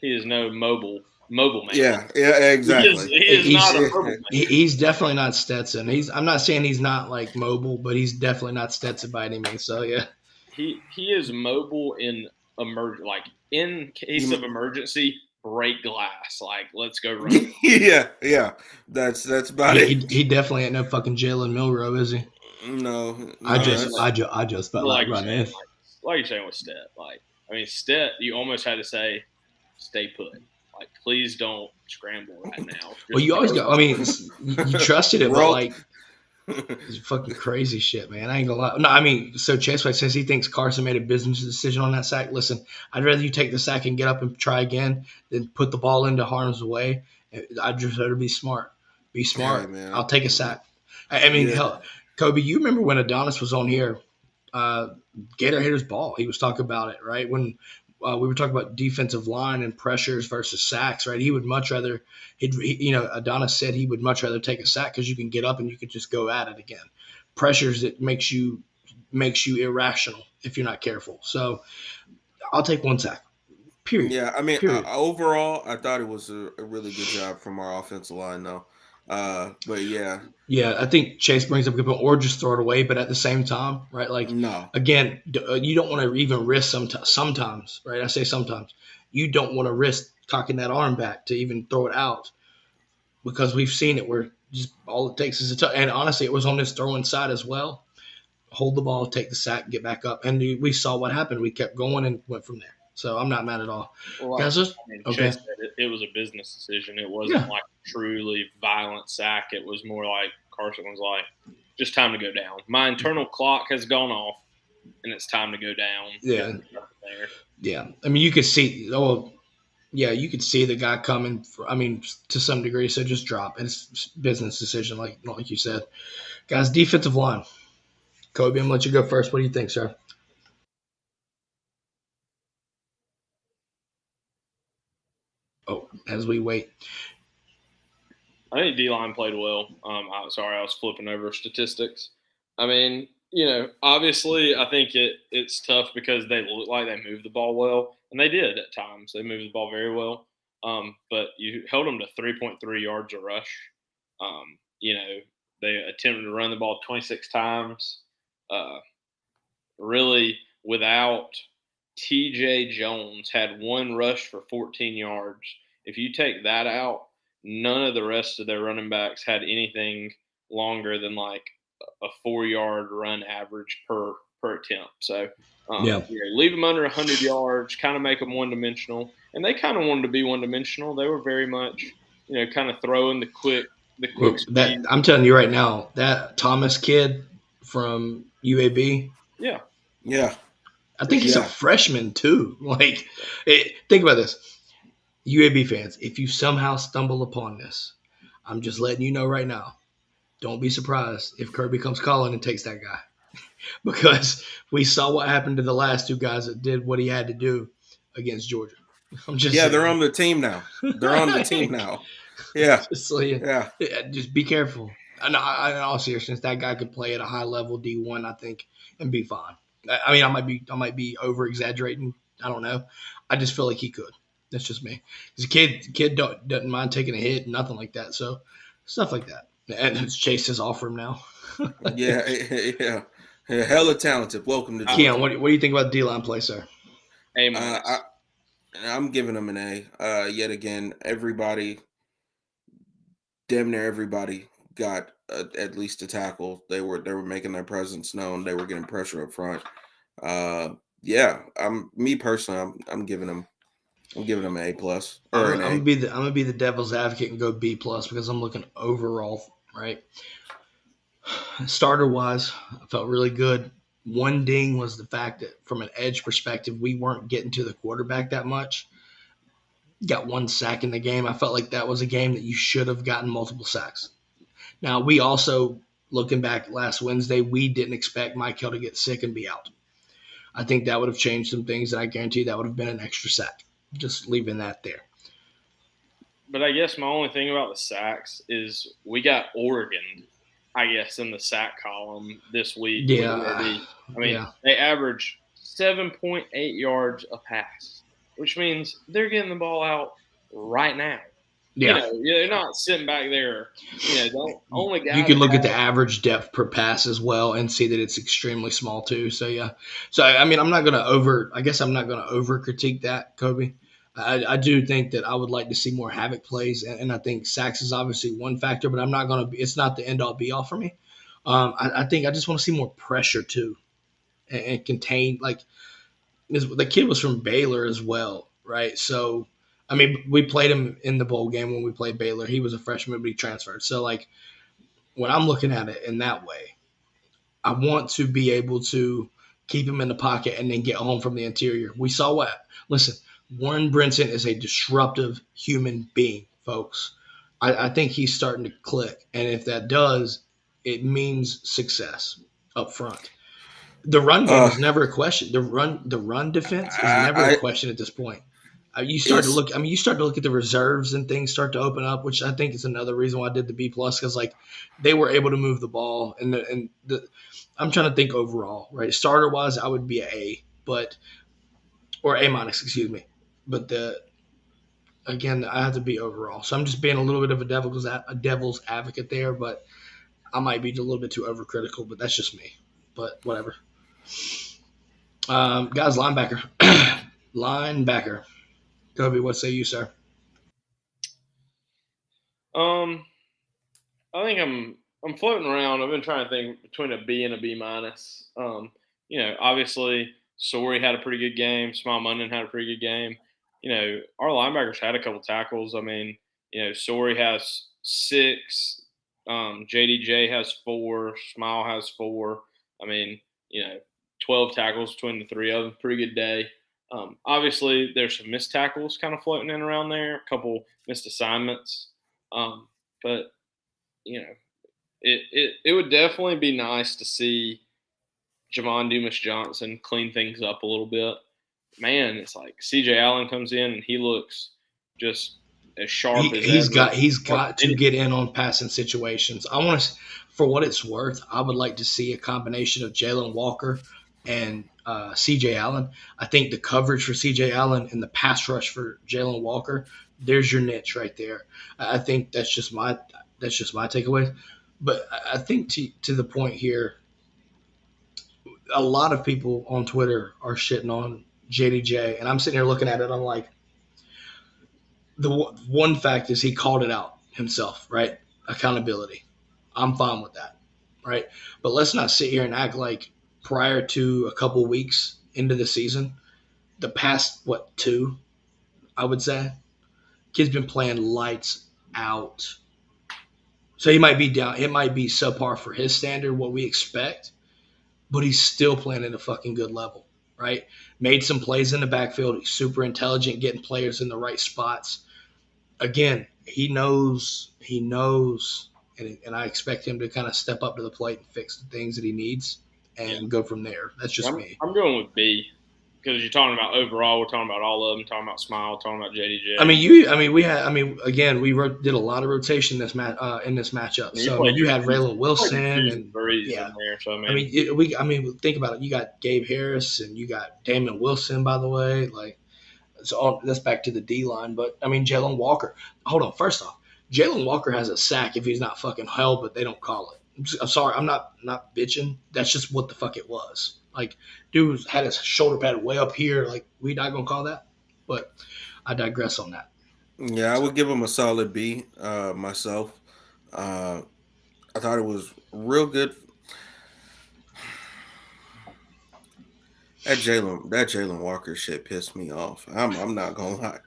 no mobile man. Yeah, exactly. He is not a mobile man. He's definitely not Stetson. I'm not saying he's not like mobile, but he's definitely not Stetson by any means. So yeah, he is mobile in in case of emergency, break glass. Like, let's go run. yeah. That's about it. He definitely ain't no fucking Jalen Milrow, is he? No, I just felt like running. Like you're saying with Stet. Like, I mean, Stet, you almost had to say, stay put. Like, please don't scramble right now. Well, you always got. I mean, you trusted it, but like, it's fucking crazy shit, man. I ain't gonna lie. No, I mean, so Chase White says he thinks Carson made a business decision on that sack. Listen, I'd rather you take the sack and get up and try again than put the ball into harm's way. I'd just rather be smart. Be smart. Yeah, man. I'll take a sack. I mean, hell, Kobe, you remember when Adonis was on here? Gator hit his ball. He was talking about it, right? When we were talking about defensive line and pressures versus sacks, right? He would much rather, Adonis said he would much rather take a sack because you can get up and you can just go at it again. Pressures, it makes you irrational if you're not careful. So I'll take one sack. Period. Yeah, I mean, overall, I thought it was a really good job from our offensive line, though. But yeah. Yeah, I think Chase brings up a good point, or just throw it away. But at the same time, right? Like, no. Again, you don't want to even risk sometimes, right? I say sometimes. You don't want to risk cocking that arm back to even throw it out because we've seen it where just all it takes is a touch. And honestly, it was on this throwing side as well. Hold the ball, take the sack, get back up. And we saw what happened. We kept going and went from there. So I'm not mad at all. Well, Chase said it was a business decision. It wasn't like a truly violent sack. It was more like Carson was like, just time to go down. My internal clock has gone off, and it's time to go down. Yeah. Yeah. I mean, you could see you could see the guy coming, to some degree. So just drop. It's a business decision, like you said. Guys, defensive line. Kobe, I'm going to let you go first. What do you think, sir? Oh, as we wait. I think D-line played well. I was flipping over statistics. I mean, obviously I think it's tough because they look like they moved the ball well, and they did at times. They moved the ball very well. But you held them to 3.3 yards a rush. They attempted to run the ball 26 times. Really, without TJ Jones, had one rush for 14 yards. If you take that out, none of the rest of their running backs had anything longer than like a 4-yard run average per attempt. So, leave them under 100 yards, kind of make them one-dimensional. And they kind of wanted to be one-dimensional. They were very much, kind of throwing the quick speed. I'm telling you right now, that Thomas kid from UAB. Yeah. Yeah. I think he's a freshman too. Think about this. UAB fans, if you somehow stumble upon this, I'm just letting you know right now, don't be surprised if Kirby comes calling and takes that guy. Because we saw what happened to the last two guys that did what he had to do against Georgia. I'm just saying. They're on the team now. Yeah. Just be careful. In all seriousness, that guy could play at a high level D1, I think, and be fine. I mean, I might be over exaggerating. I don't know. I just feel like he could. That's just me. Because a kid doesn't mind taking a hit, nothing like that. So stuff like that. And Chase has offered him now. Yeah. Hella talented. Welcome to Keon. What do you think about D-line play, sir? I'm giving him an A. Yet again, damn near everybody got at least a tackle. They were making their presence known. They were getting pressure up front. Me personally, I'm giving them I'm giving him an A plus I'm, or I'm an gonna A. be the I'm gonna be the devil's advocate and go B plus because I'm looking overall. Right, starter wise, I felt really good. One ding was the fact that from an edge perspective, we weren't getting to the quarterback that much. Got one sack in the game. I felt like that was a game that you should have gotten multiple sacks. Now, we also, looking back last Wednesday, we didn't expect Michael to get sick and be out. I think that would have changed some things, and I guarantee that would have been an extra sack. Just leaving that there. But I guess my only thing about the sacks is we got Oregon, I guess, in the sack column this week with Yeah, UAB. I mean, yeah, they average 7.8 yards a pass, which means they're getting the ball out right now. yeah. They're not sitting back there. The only guy You could that look at the average depth per pass as well and see that it's extremely small too. So yeah. So I mean, I'm not gonna over. I guess I'm not gonna over critique that, Kobe. I do think that I would like to see more havoc plays, and I think sacks is obviously one factor, but I'm not gonna. It's not the end all be all for me. I think I just want to see more pressure too, and contain like the kid was from Baylor as well, right? So I mean, we played him in the bowl game when we played Baylor. He was a freshman, but he transferred. So like when I'm looking at it in that way, I want to be able to keep him in the pocket and then get home from the interior. We saw what. Listen, Warren Brinson is a disruptive human being, folks. I think he's starting to click, and if that does, it means success up front. The run game Uh, is never a question. The run defense is I, never a I question at this point. You start to it's look. I mean, you start to look at the reserves and things start to open up, which I think is another reason why I did the B plus because like they were able to move the ball and I'm trying to think overall, right? Starter wise, I would be an A, but or A minus, excuse me. But the again, I have to be overall. So I'm just being a little bit of a devil's advocate there, but I might be a little bit too overcritical, but that's just me. But whatever. Guys, linebacker, linebacker. Kobe, what say you, sir? I think I'm floating around. I've been trying to think between a B and a B minus. Obviously Sorey had a pretty good game. Smile Munden had a pretty good game. Our linebackers had a couple tackles. I mean, Sorey has 6. JDJ has 4. Smile has 4. I mean, 12 tackles between the three of them. Pretty good day. Obviously, there's some missed tackles kind of floating in around there. A couple missed assignments. But it would definitely be nice to see Javon Dumas Johnson clean things up a little bit. Man, it's like CJ Allen comes in and he looks just as sharp as He's ever. got to get in on passing situations. I want to, for what it's worth, I would like to see a combination of Jalen Walker and CJ Allen. I think the coverage for CJ Allen and the pass rush for Jalen Walker, there's your niche right there. I think that's just my takeaway. But I think to the point here, a lot of people on Twitter are shitting on JDJ, and I'm sitting here looking at it. I'm like, the one fact is he called it out himself, right? Accountability. I'm fine with that, right? But let's not sit here and act like prior to a couple weeks into the season, the past two, I would say, kid's been playing lights out. So he might be down. It might be subpar for his standard, what we expect, but he's still playing at a fucking good level, right? Made some plays in the backfield. He's super intelligent, getting players in the right spots. Again, he knows, and I expect him to kind of step up to the plate and fix the things that he needs and go from there. That's just me. I'm going with B because you're talking about overall. We're talking about all of them. Talking about Smile. Talking about JDJ. Again, we did a lot of rotation in this matchup. So you had Raylan Wilson and yeah. In there, so think about it. You got Gabe Harris and you got Damon Wilson, by the way. Like, so that's back to the D line. But I mean, Jalen Walker. Hold on. First off, Jalen Walker has a sack if he's not fucking held, but they don't call it. I'm sorry. I'm not bitching. That's just what the fuck it was. Like, dude had his shoulder pad way up here. Like, we not gonna call that. But I digress on that. Yeah, I would give him a solid B myself. I thought it was real good. That Jalen Walker shit pissed me off. I'm not gonna lie.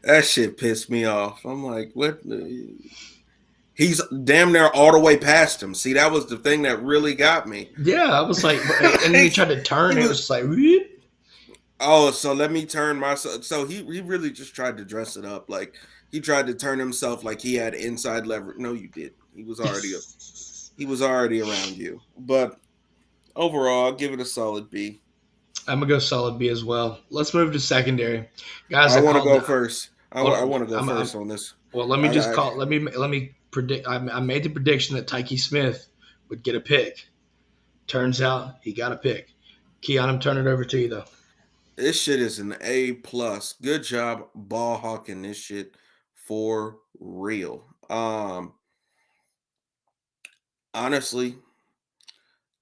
That shit pissed me off. I'm like, what? He's damn near all the way past him. See, that was the thing that really got me. Yeah, I was like, and then he tried to turn. It was just like, whoop. Oh, so let me turn myself. So he really just tried to dress it up. Like he tried to turn himself like he had inside leverage. No, you did. He was already around you. But overall, I'll give it a solid B. I'm gonna go solid B as well. Let's move to secondary, guys. I want to called go it. first. I Well, want to go first on this. well, let me just I, call. Let me predict. I made the prediction that Tyke Smith would get a pick. Turns out he got a pick. Keon, I'm turning it over to you though. this shit is an A plus. Good job ball hawking this shit for real. Honestly,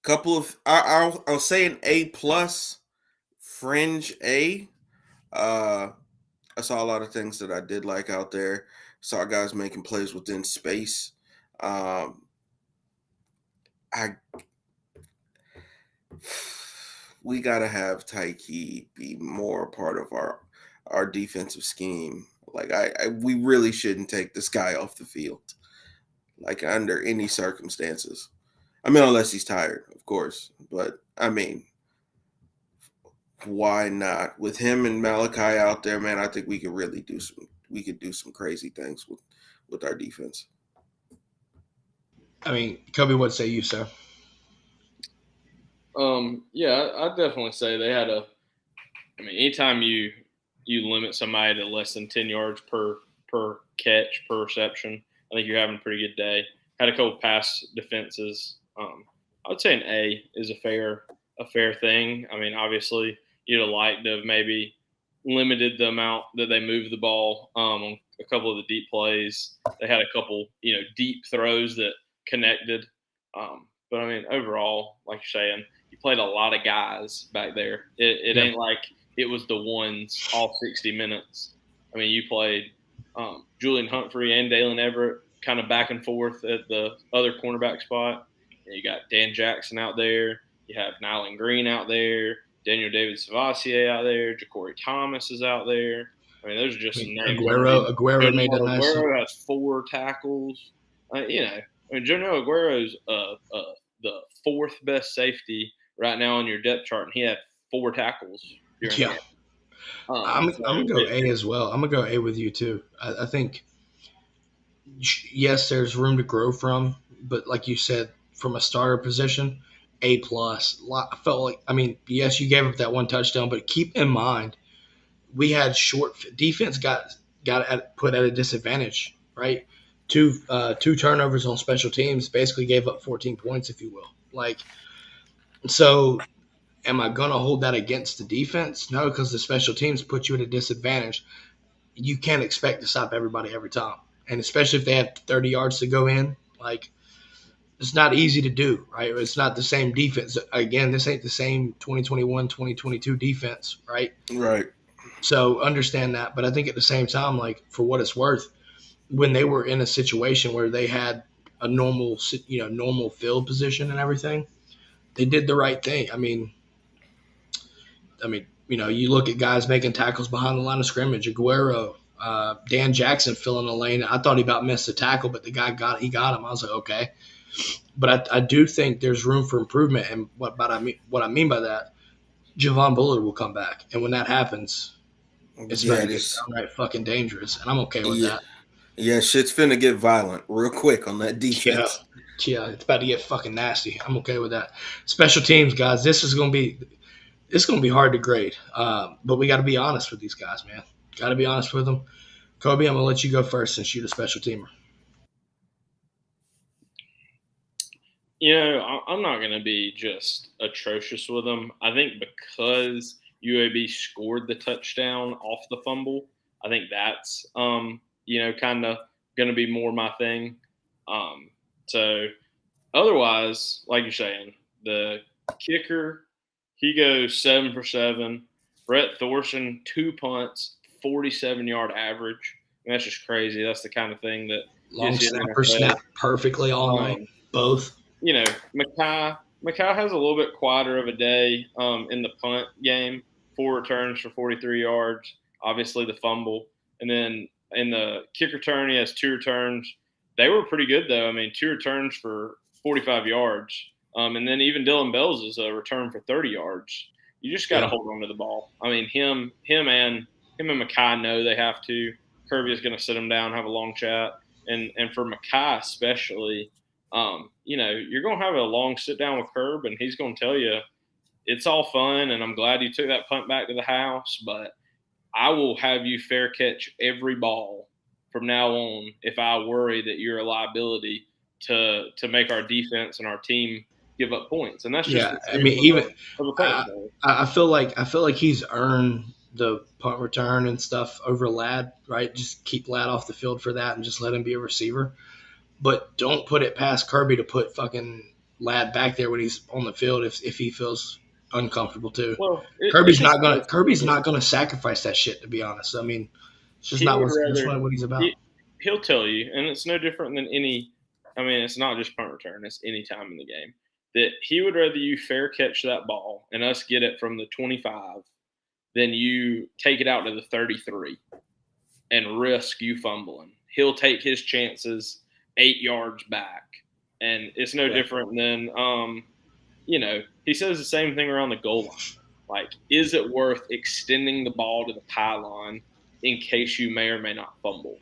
couple of I'll say an A plus, fringe A. Uh, I saw a lot of things that I did like out there. Saw guys making plays within space. I we gotta have Tyke be more a part of our defensive scheme. Like we really shouldn't take this guy off the field, like under any circumstances. I mean, unless he's tired, of course. But I mean, why not? With him and Malachi out there, man, I think we could really do some crazy things with our defense. I mean, Kobe, what say you, sir? Yeah, I'd definitely say they had a. I mean, anytime you limit somebody to less than 10 yards per catch per reception, I think you're having a pretty good day. Had a couple pass defenses. I would say an A is a fair thing. I mean, obviously, you'd have liked to have maybe limited the amount that they moved the ball on a couple of the deep plays. They had a couple, deep throws that connected. But I mean, overall, like you're saying, you played a lot of guys back there. It ain't like it was the ones all 60 minutes. I mean, you played Julian Humphrey and Dalen Everett kind of back and forth at the other cornerback spot. You got Dan Jackson out there. You have Nyland Green out there. Daniel David Savassier out there. Ja'Cory Thomas is out there. I mean, those are just some names. Aguero made a nice. Aguero has 4 tackles. I mean, Jonah Aguero's the 4th best safety right now on your depth chart, and he had 4 tackles. Yeah. I'm going to go A as well. I'm going to go A with you, too. I think, yes, there's room to grow from, but like you said, from a starter position, A+. I felt like, I mean, yes, you gave up that 1 touchdown, but keep in mind, we had defense got put at a disadvantage, right? Two turnovers on special teams basically gave up 14 points, if you will. Like, so am I going to hold that against the defense? No, because the special teams put you at a disadvantage. You can't expect to stop everybody every time. And especially if they have 30 yards to go in, like, it's not easy to do, right? It's not the same defense. Again, this ain't the same 2021, 2022 defense, right? Right. So understand that. But I think at the same time, like, for what it's worth, when they were in a situation where they had a normal field position and everything, they did the right thing. I mean, you look at guys making tackles behind the line of scrimmage. Aguero, Dan Jackson filling the lane. I thought he about missed a tackle, but the guy got him. I was like, okay. But I do think there's room for improvement. And what I mean by that, Javon Bullard will come back, and when that happens, it's going to get downright fucking dangerous, and I'm okay with that. Yeah, shit's finna get violent real quick on that defense. Yeah, it's about to get fucking nasty. I'm okay with that. Special teams, guys, it's going to be hard to grade, but we got to be honest with these guys, man. Got to be honest with them. Kobe, I'm going to let you go first since you're the special teamer. I'm not going to be just atrocious with them. I think because UAB scored the touchdown off the fumble, I think that's kind of going to be more my thing. So otherwise, like you're saying, the kicker, he goes 7 for 7. Brett Thorson, 2 punts, 47-yard average. And that's just crazy. That's the kind of thing that long snapper snapped perfectly all night. Both. Mackay Macau has a little bit quieter of a day in the punt game. 4 returns for 43 yards. Obviously, the fumble. And then in the kick return, he has 2 returns. They were pretty good, though. I mean, 2 returns for 45 yards. And then even Dylan Bell's is a return for 30 yards. You just got to hold on to the ball. I mean, him and Mackay know they have to. Kirby is going to sit him down, have a long chat. And for Mackay especially, you're going to have a long sit down with Curb, and he's going to tell you it's all fun, and I'm glad you took that punt back to the house, but I will have you fair catch every ball from now on if I worry that you're a liability to make our defense and our team give up points. And that's just I mean, I feel like he's earned the punt return and stuff over Ladd, right? Just keep Ladd off the field for that and just let him be a receiver. But don't put it past Kirby to put fucking Ladd back there when he's on the field if he feels uncomfortable too. Well, Kirby's not gonna sacrifice that shit, to be honest. I mean, it's just not what he's about. He'll tell you, and it's no different than any. I mean, it's not just punt return; it's any time in the game that he would rather you fair catch that ball and us get it from the 25 than you take it out to the 33 and risk you fumbling. He'll take his chances 8 yards back, and it's no different than he says the same thing around the goal line. Like, is it worth extending the ball to the pylon in case you may or may not fumble?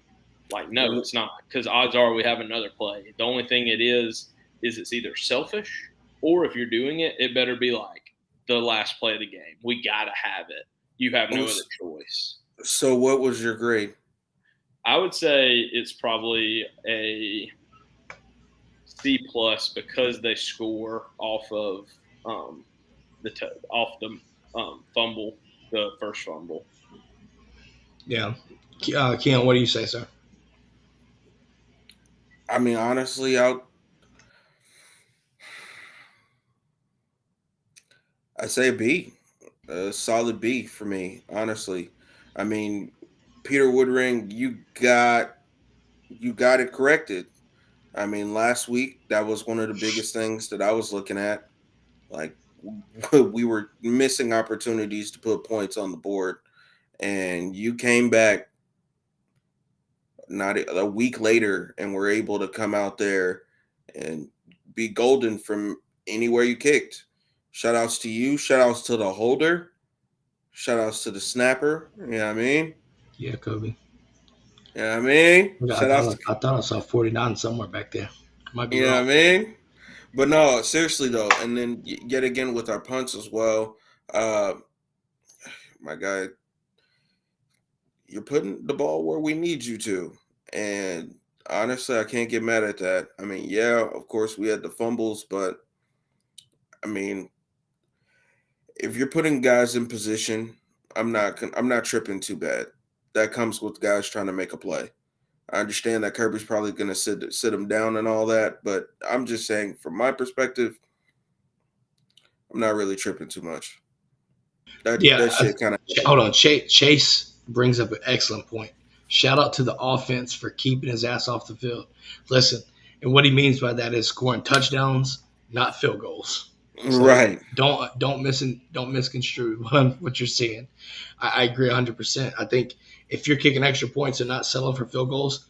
Like, no, it's not, because odds are we have another play. The only thing it is it's either selfish, or if you're doing it, it better be like the last play of the game. We got to have it. You have no other choice. So what was your grade? I would say it's probably a C+ because they score off of fumble, the first fumble. Yeah. Keon, what do you say, sir? I mean, honestly, I say a B, a solid B for me, honestly. I mean, Peter Woodring, you got it corrected. I mean, last week, that was one of the biggest things that I was looking at. Like, we were missing opportunities to put points on the board, and you came back not a week later and were able to come out there and be golden from anywhere you kicked. Shout outs to you. Shout outs to the holder. Shout outs to the snapper. You know what I mean? Yeah, Kobe. You know what I mean? I thought I saw 49 somewhere back there. Might be wrong. What I mean? But no, seriously though, and then yet again with our punts as well. My guy, you're putting the ball where we need you to. And honestly, I can't get mad at that. I mean, yeah, of course we had the fumbles, but I mean, if you're putting guys in position, I'm not tripping too bad. That comes with guys trying to make a play. I understand that Kirby's probably going to sit him down and all that, but I'm just saying from my perspective, I'm not really tripping too much. That shit kind of. Hold on, Chase brings up an excellent point. Shout out to the offense for keeping his ass off the field. Listen, and what he means by that is scoring touchdowns, not field goals. So right. Don't misconstrue what you're seeing. I agree 100%. I think if you're kicking extra points and not settling for field goals,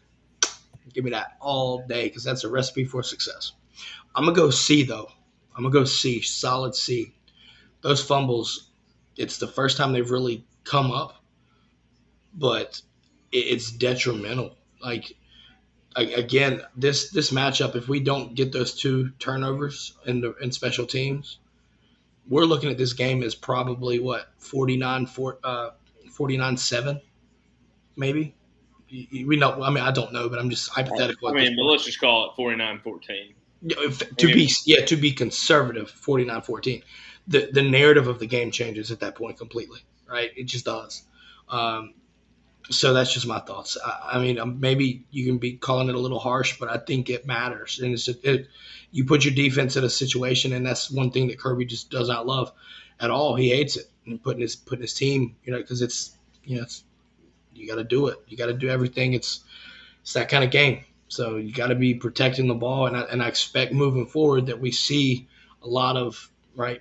give me that all day because that's a recipe for success. I'm going to go C, though. I'm going to go C, solid C. Those fumbles, it's the first time they've really come up, but it's detrimental. Like, again, this matchup, if we don't get those 2 turnovers in special teams, we're looking at this game as probably, 49-7, maybe? We know. I mean, I don't know, but I'm just hypothetical. I mean, but let's just call it 49-14. To be conservative, 49-14. The narrative of the game changes at that point completely, right? It just does. So that's just my thoughts. I mean, maybe you can be calling it a little harsh, but I think it matters. And you put your defense in a situation, and that's one thing that Kirby just does not love at all. He hates it, and putting his team, because it's you got to do it. You got to do everything. It's that kind of game. So you got to be protecting the ball, and I expect moving forward that we see a lot of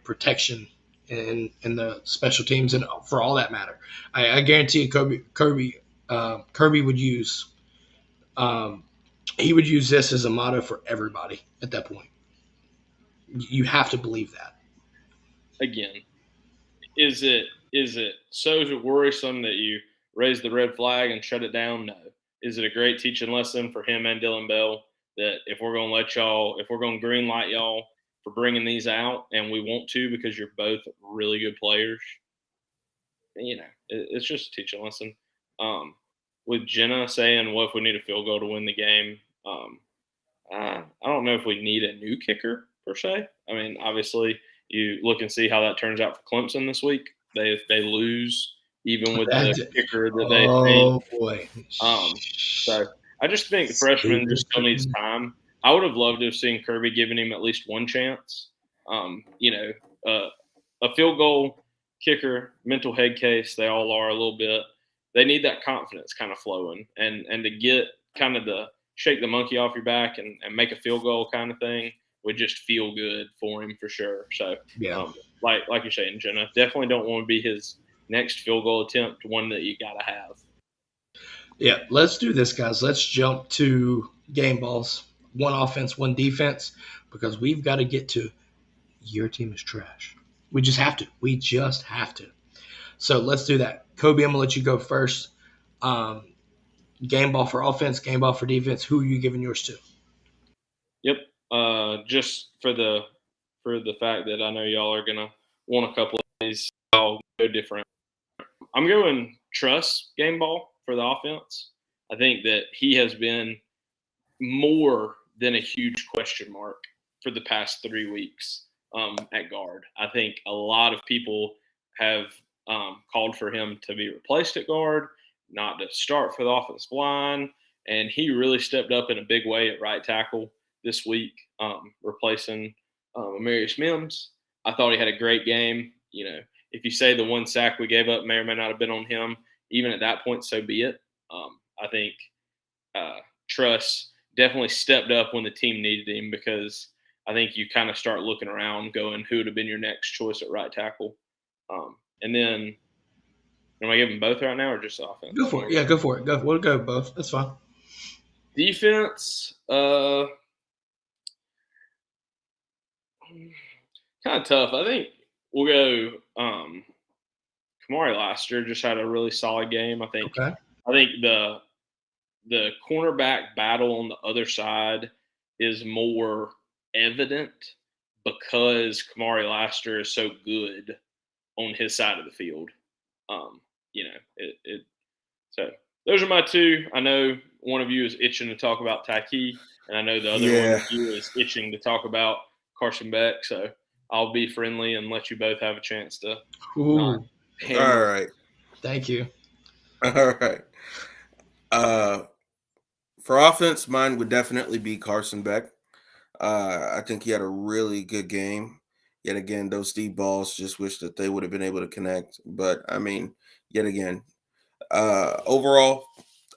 protection in the special teams and for all that matter. I guarantee you, Kirby would use he would use this as a motto for everybody at that point. You have to believe that. Again, is it so worrisome that you raise the red flag and shut it down? No. Is it a great teaching lesson for him and Dylan Bell that if we're going to green light y'all for bringing these out, and we want to because you're both really good players, it's just a teaching lesson. With Jenna saying, "What if we need a field goal to win the game?" I don't know if we need a new kicker per se. I mean, obviously, you look and see how that turns out for Clemson this week. They lose even with the kicker that they think. Boy. So I just think the freshman just still needs time. I would have loved to have seen Kirby giving him at least one chance. A field goal kicker, mental head case, they all are a little bit. They need that confidence kind of flowing and to get kind of the shake the monkey off your back and make a field goal kind of thing would just feel good for him for sure. So, like you're saying, Jenna, definitely don't want to be his next field goal attempt, one that you got to have. Yeah, let's do this, guys. Let's jump to game balls. One offense, one defense, because we've got to get to your team is trash. We just have to. So let's do that. Kobe, I'm going to let you go first. Game ball for offense, game ball for defense. Who are you giving yours to? Yep. Just for the fact that I know y'all are going to want a couple of these, I'll go different. I'm going Truss game ball for the offense. I think that he has been more than a huge question mark for the past 3 weeks at guard. I think a lot of people have called for him to be replaced at guard, not to start for the offensive line, and he really stepped up in a big way at right tackle this week, replacing Amarius Mims. I thought he had a great game. If you say the one sack we gave up may or may not have been on him, even at that point, so be it. I think Truss definitely stepped up when the team needed him because I think you kind of start looking around going, who would have been your next choice at right tackle? And then, am I giving both right now or just offense? Go for it. Yeah, go for it. We'll go both. That's fine. Defense, kind of tough. I think we'll go Kamari Laster just had a really solid game. I think the cornerback battle on the other side is more evident because Kamari Laster is so good on his side of the field. So those are my two. I know one of you is itching to talk about Tyke, and I know the other one of you is itching to talk about Carson Beck. So I'll be friendly and let you both have a chance to. All right. Thank you. All right. For offense, mine would definitely be Carson Beck. I think he had a really good game. Yet again, those deep balls, just wish that they would have been able to connect. But, I mean, yet again, overall,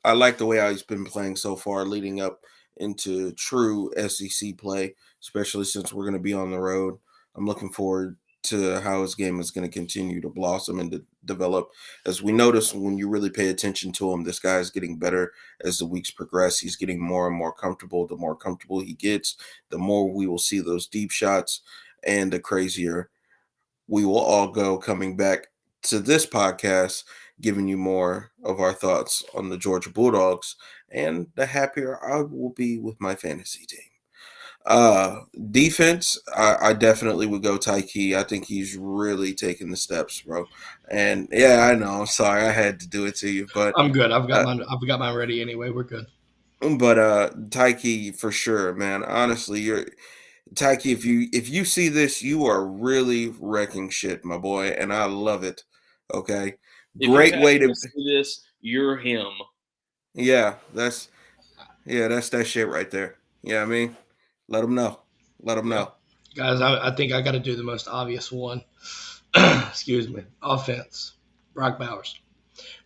I like the way how he's been playing so far leading up into true SEC play, especially since we're going to be on the road. I'm looking forward to how his game is going to continue to blossom and to develop. As we notice, when you really pay attention to him, this guy is getting better as the weeks progress. He's getting more and more comfortable. The more comfortable he gets, the more we will see those deep shots, and the crazier we will all go coming back to this podcast, giving you more of our thoughts on the Georgia Bulldogs, and the happier I will be with my fantasy team. Defense, I definitely would go Tyke. I think he's really taking the steps, bro. And yeah, I know. I'm sorry, I had to do it to you, but I'm good. I've got mine ready anyway. We're good. But Tyke for sure, man. Honestly, you're Tyke. If you see this, you are really wrecking shit, my boy, and I love it. Okay, great way to see this. You're him. Yeah, that's that shit right there. Yeah, I mean. Let them know. Guys, I think I got to do the most obvious one. Excuse me. Offense. Brock Bowers.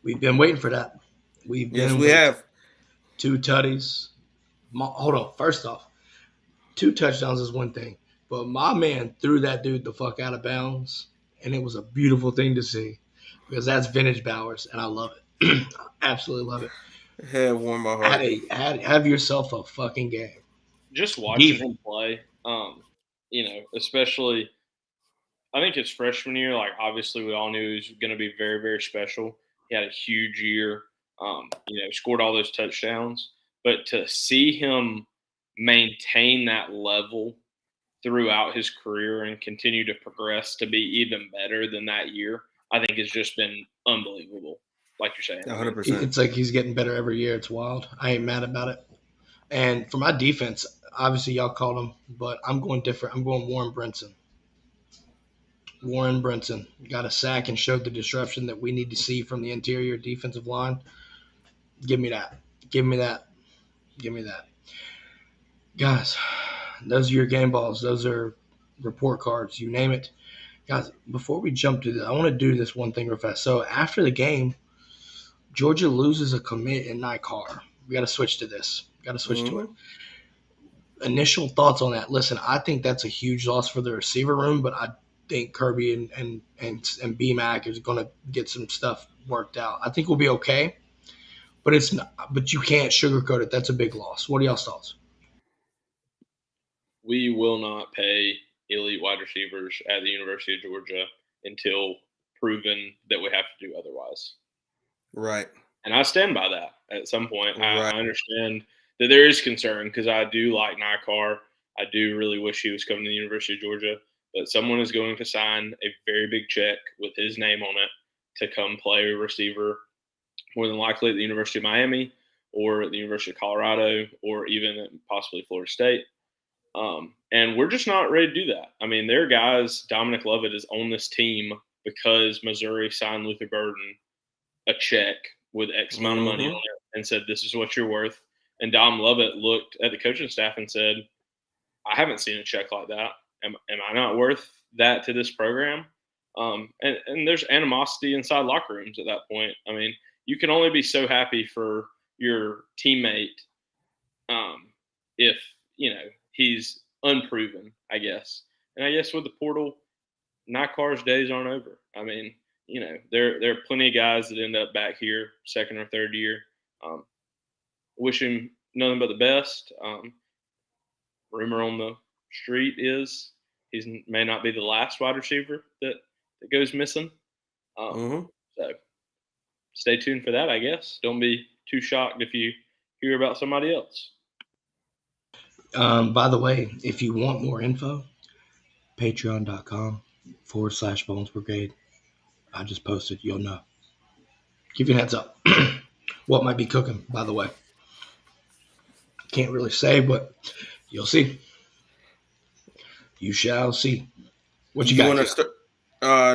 We've been waiting for that. We have. 2 tutties. Hold on. First off, 2 touchdowns is one thing. But my man threw that dude the fuck out of bounds, and it was a beautiful thing to see because that's vintage Bowers, and I love it. I absolutely love it. Head warm my heart. Have yourself a fucking game. Just watching him play, especially I think his freshman year, like obviously we all knew he was going to be very, very special. He had a huge year, scored all those touchdowns. But to see him maintain that level throughout his career and continue to progress to be even better than that year, I think has just been unbelievable. Like you're saying, 100%. It's like he's getting better every year. It's wild. I ain't mad about it. And for my defense, obviously y'all called him, but I'm going different. I'm going Warren Brinson. Warren Brinson got a sack and showed the disruption that we need to see from the interior defensive line. Give me that. Give me that. Give me that. Guys, those are your game balls. Those are report cards. You name it. Guys, before we jump to this, I want to do this one thing real fast. So after the game, Georgia loses a commit in Carr. We got to switch to this. Got to switch to it. Initial thoughts on that. Listen, I think that's a huge loss for the receiver room, but I think Kirby and B-Mac is going to get some stuff worked out. I think we'll be okay, but it's not. But you can't sugarcoat it. That's a big loss. What are y'all's thoughts? We will not pay elite wide receivers at the University of Georgia until proven that we have to do otherwise. Right. And I stand by that at some point. I understand that there is concern because I do like Carr. I do really wish he was coming to the University of Georgia. But someone is going to sign a very big check with his name on it to come play receiver, more than likely at the University of Miami or at the University of Colorado or even at possibly Florida State. And we're just not ready to do that. I mean, there are guys, Dominic Lovett is on this team because Missouri signed Luther Burden a check with X amount of money on it and said, this is what you're worth. And Dom Lovett looked at the coaching staff and said, I haven't seen a check like that. Am I not worth that to this program? And there's animosity inside locker rooms at that point. I mean, you can only be so happy for your teammate if, he's unproven, I guess. And I guess with the portal, Carr's days aren't over. I mean, there are plenty of guys that end up back here second or third year. Wish him nothing but the best. Rumor on the street is he may not be the last wide receiver that goes missing. So stay tuned for that, I guess. Don't be too shocked if you hear about somebody else. By the way, if you want more info, patreon.com/Bones Brigade. I just posted. You'll know. Give you a heads up. What might be cooking, by the way. Can't really say, but you'll see. You shall see. What you got? Want to start?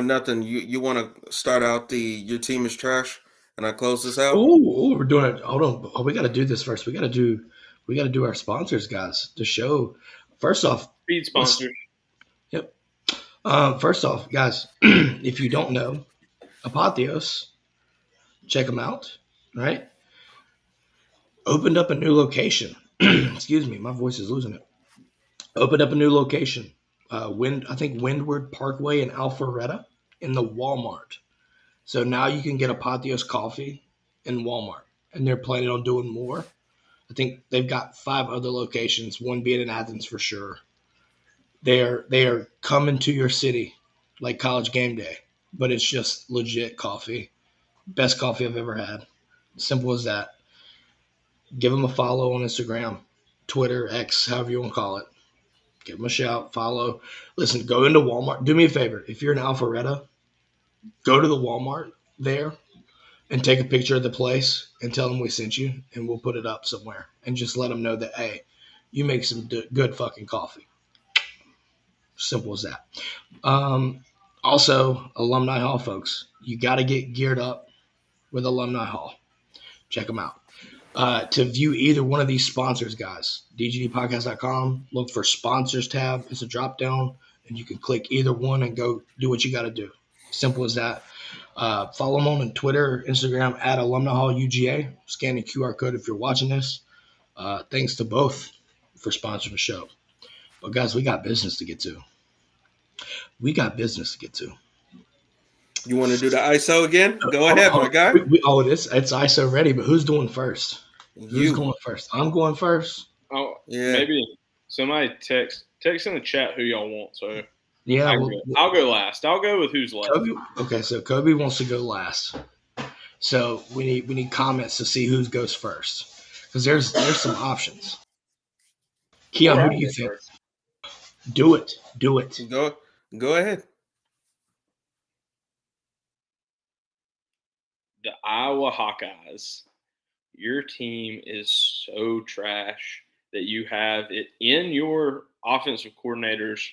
Nothing. You want to start out your team is trash, and I close this out. Oh, we're doing it. Hold on. Oh, we got to do this first. We got to do our sponsors, guys. To show. First off, feed sponsors. Yep. First off, guys, if you don't know, Apotheos, check them out. Right. Opened up a new location. Excuse me, my voice is losing it. Opened up a new location. Windward Parkway in Alpharetta in the Walmart. So now you can get Apotheos coffee in Walmart, and they're planning on doing more. I think they've got 5 other locations, one being in Athens for sure. They are coming to your city like College Game Day, but it's just legit coffee. Best coffee I've ever had. Simple as that. Give them a follow on Instagram, Twitter, X, however you want to call it. Give them a shout, follow. Listen, go into Walmart. Do me a favor. If you're in Alpharetta, go to the Walmart there and take a picture of the place and tell them we sent you, and we'll put it up somewhere. And just let them know that, hey, you make some good fucking coffee. Simple as that. Also, Alumni Hall, folks. You got to get geared up with Alumni Hall. Check them out. To view either one of these sponsors, guys, dgdpodcast.com, look for sponsors tab. It's a drop down, and you can click either one and go do what you got to do. Simple as that. Follow them on Twitter, Instagram, at Alumni Hall UGA. Scan the QR code if you're watching this. Thanks to both for sponsoring the show. Well, guys, we got business to get to. You want to do the ISO again? Go Hold on, ahead, hold my on. guy. It's ISO ready, but who's doing first? Who's You. going first? I'm going first. Oh, Yeah. maybe somebody text in the chat who y'all want. So Yeah, I'll go last. I'll go with who's left. Kobe. Okay, so Kobe wants to go last. So we need comments to see who goes first because there's some options. Keon, Or who I'll do you go think? first. Do it. Go ahead. The Iowa Hawkeyes. Your team is so trash that you have it in your offensive coordinator's,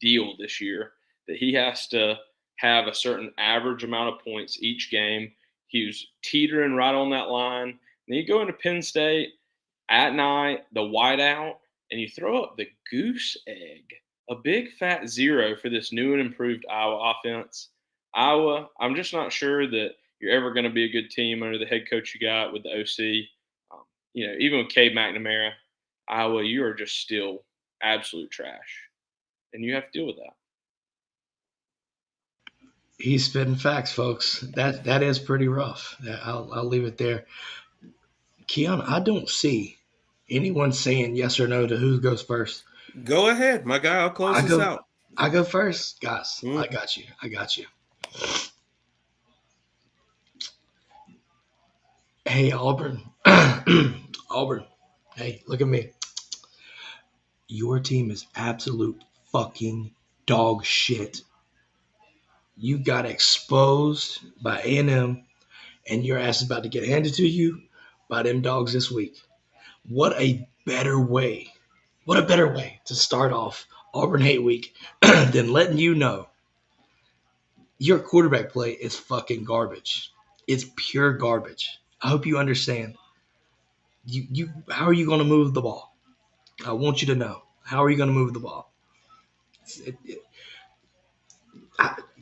deal this year that he has to have a certain average amount of points each game. He was teetering right on that line. Then you go into Penn State at night, the whiteout, and you throw up the goose egg, a big fat zero for this new and improved Iowa offense. Iowa, I'm just not sure that you're ever going to be a good team under the head coach you got with the OC. Even with Cade McNamara, Iowa, you are just still absolute trash, and you have to deal with that. He's spitting facts, folks. That is pretty rough. I'll leave it there. Keon, I don't see anyone saying yes or no to who goes first. Go ahead, my guy. I'll close this out. I go first, guys. Mm. I got you. Hey, Auburn. Auburn. Hey, look at me. Your team is absolute fucking dog shit. You got exposed by A&M, and your ass is about to get handed to you by them dogs this week. What a better way to start off Auburn Hate Week than letting you know your quarterback play is fucking garbage. It's pure garbage. I hope you understand. You how are you going to move the ball? I want you to know. How are you going to move the ball?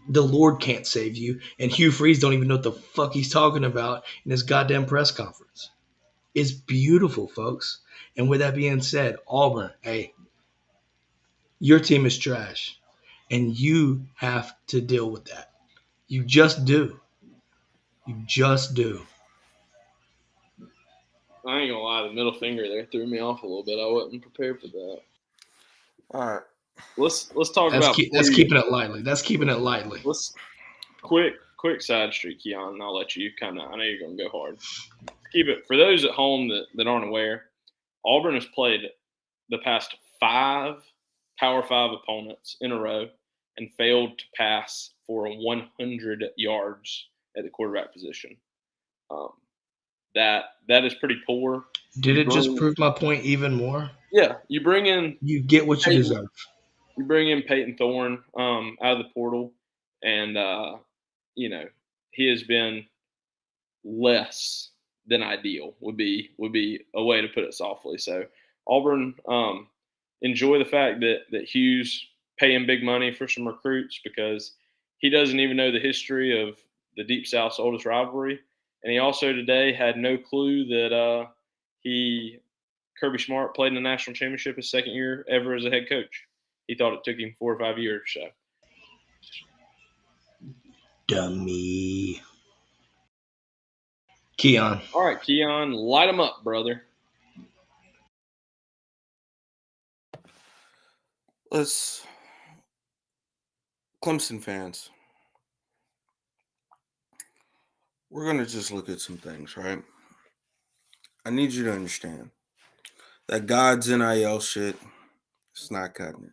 The Lord can't save you, and Hugh Freeze don't even know what the fuck he's talking about in his goddamn press conference. It's beautiful, folks. And with that being said, Auburn, hey, your team is trash, and you have to deal with that. You just do. You just do. I ain't gonna lie, the middle finger there threw me off a little bit. I wasn't prepared for that. All right. Let's talk That's about keeping it lightly. That's keeping it lightly. Let's quick side street, Keon, and I'll let you I know you're gonna go hard. Keep it for those at home that aren't aware. Auburn has played the past 5 Power 5 opponents in a row and failed to pass for 100 yards at the quarterback position. That is pretty poor. Did it just prove my point even more? Yeah, you bring in. You get what you deserve. You bring in Peyton Thorne out of the portal, and he has been less than ideal. Would be a way to put it softly. So Auburn, enjoy the fact that Hughes paying big money for some recruits because he doesn't even know the history of the Deep South's oldest rivalry, and he also today had no clue that Kirby Smart played in the national championship his second year ever as a head coach. He thought it took him 4 or 5 years. So, dummy. Keon. All right, Keon, light him up, brother. Clemson fans, we're going to just look at some things, right? I need you to understand that God's NIL shit, it's not cutting it.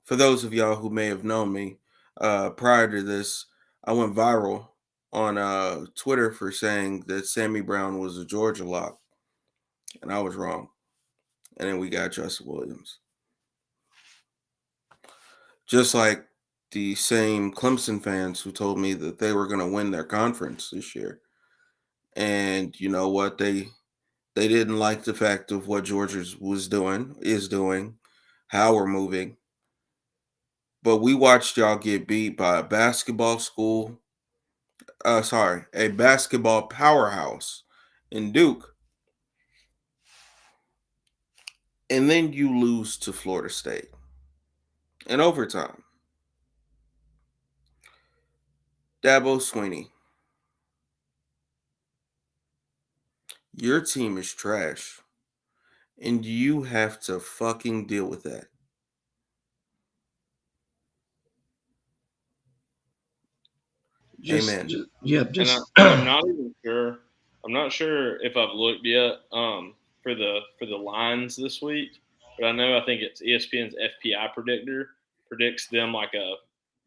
For those of y'all who may have known me, prior to this, I went viral on Twitter for saying that Sammy Brown was a Georgia lock, and I was wrong. And then we got Justin Williams. Just like the same Clemson fans who told me that they were going to win their conference this year. And you know what? They didn't like the fact of what Georgia is doing, how we're moving. But we watched y'all get beat by a basketball powerhouse in Duke. and then you lose to Florida State in overtime. Dabo Swinney, your team is trash, and you have to fucking deal with that. Amen. And I'm not even sure. I'm not sure if I've looked yet for the lines this week, but I think it's ESPN's FPI predictor predicts them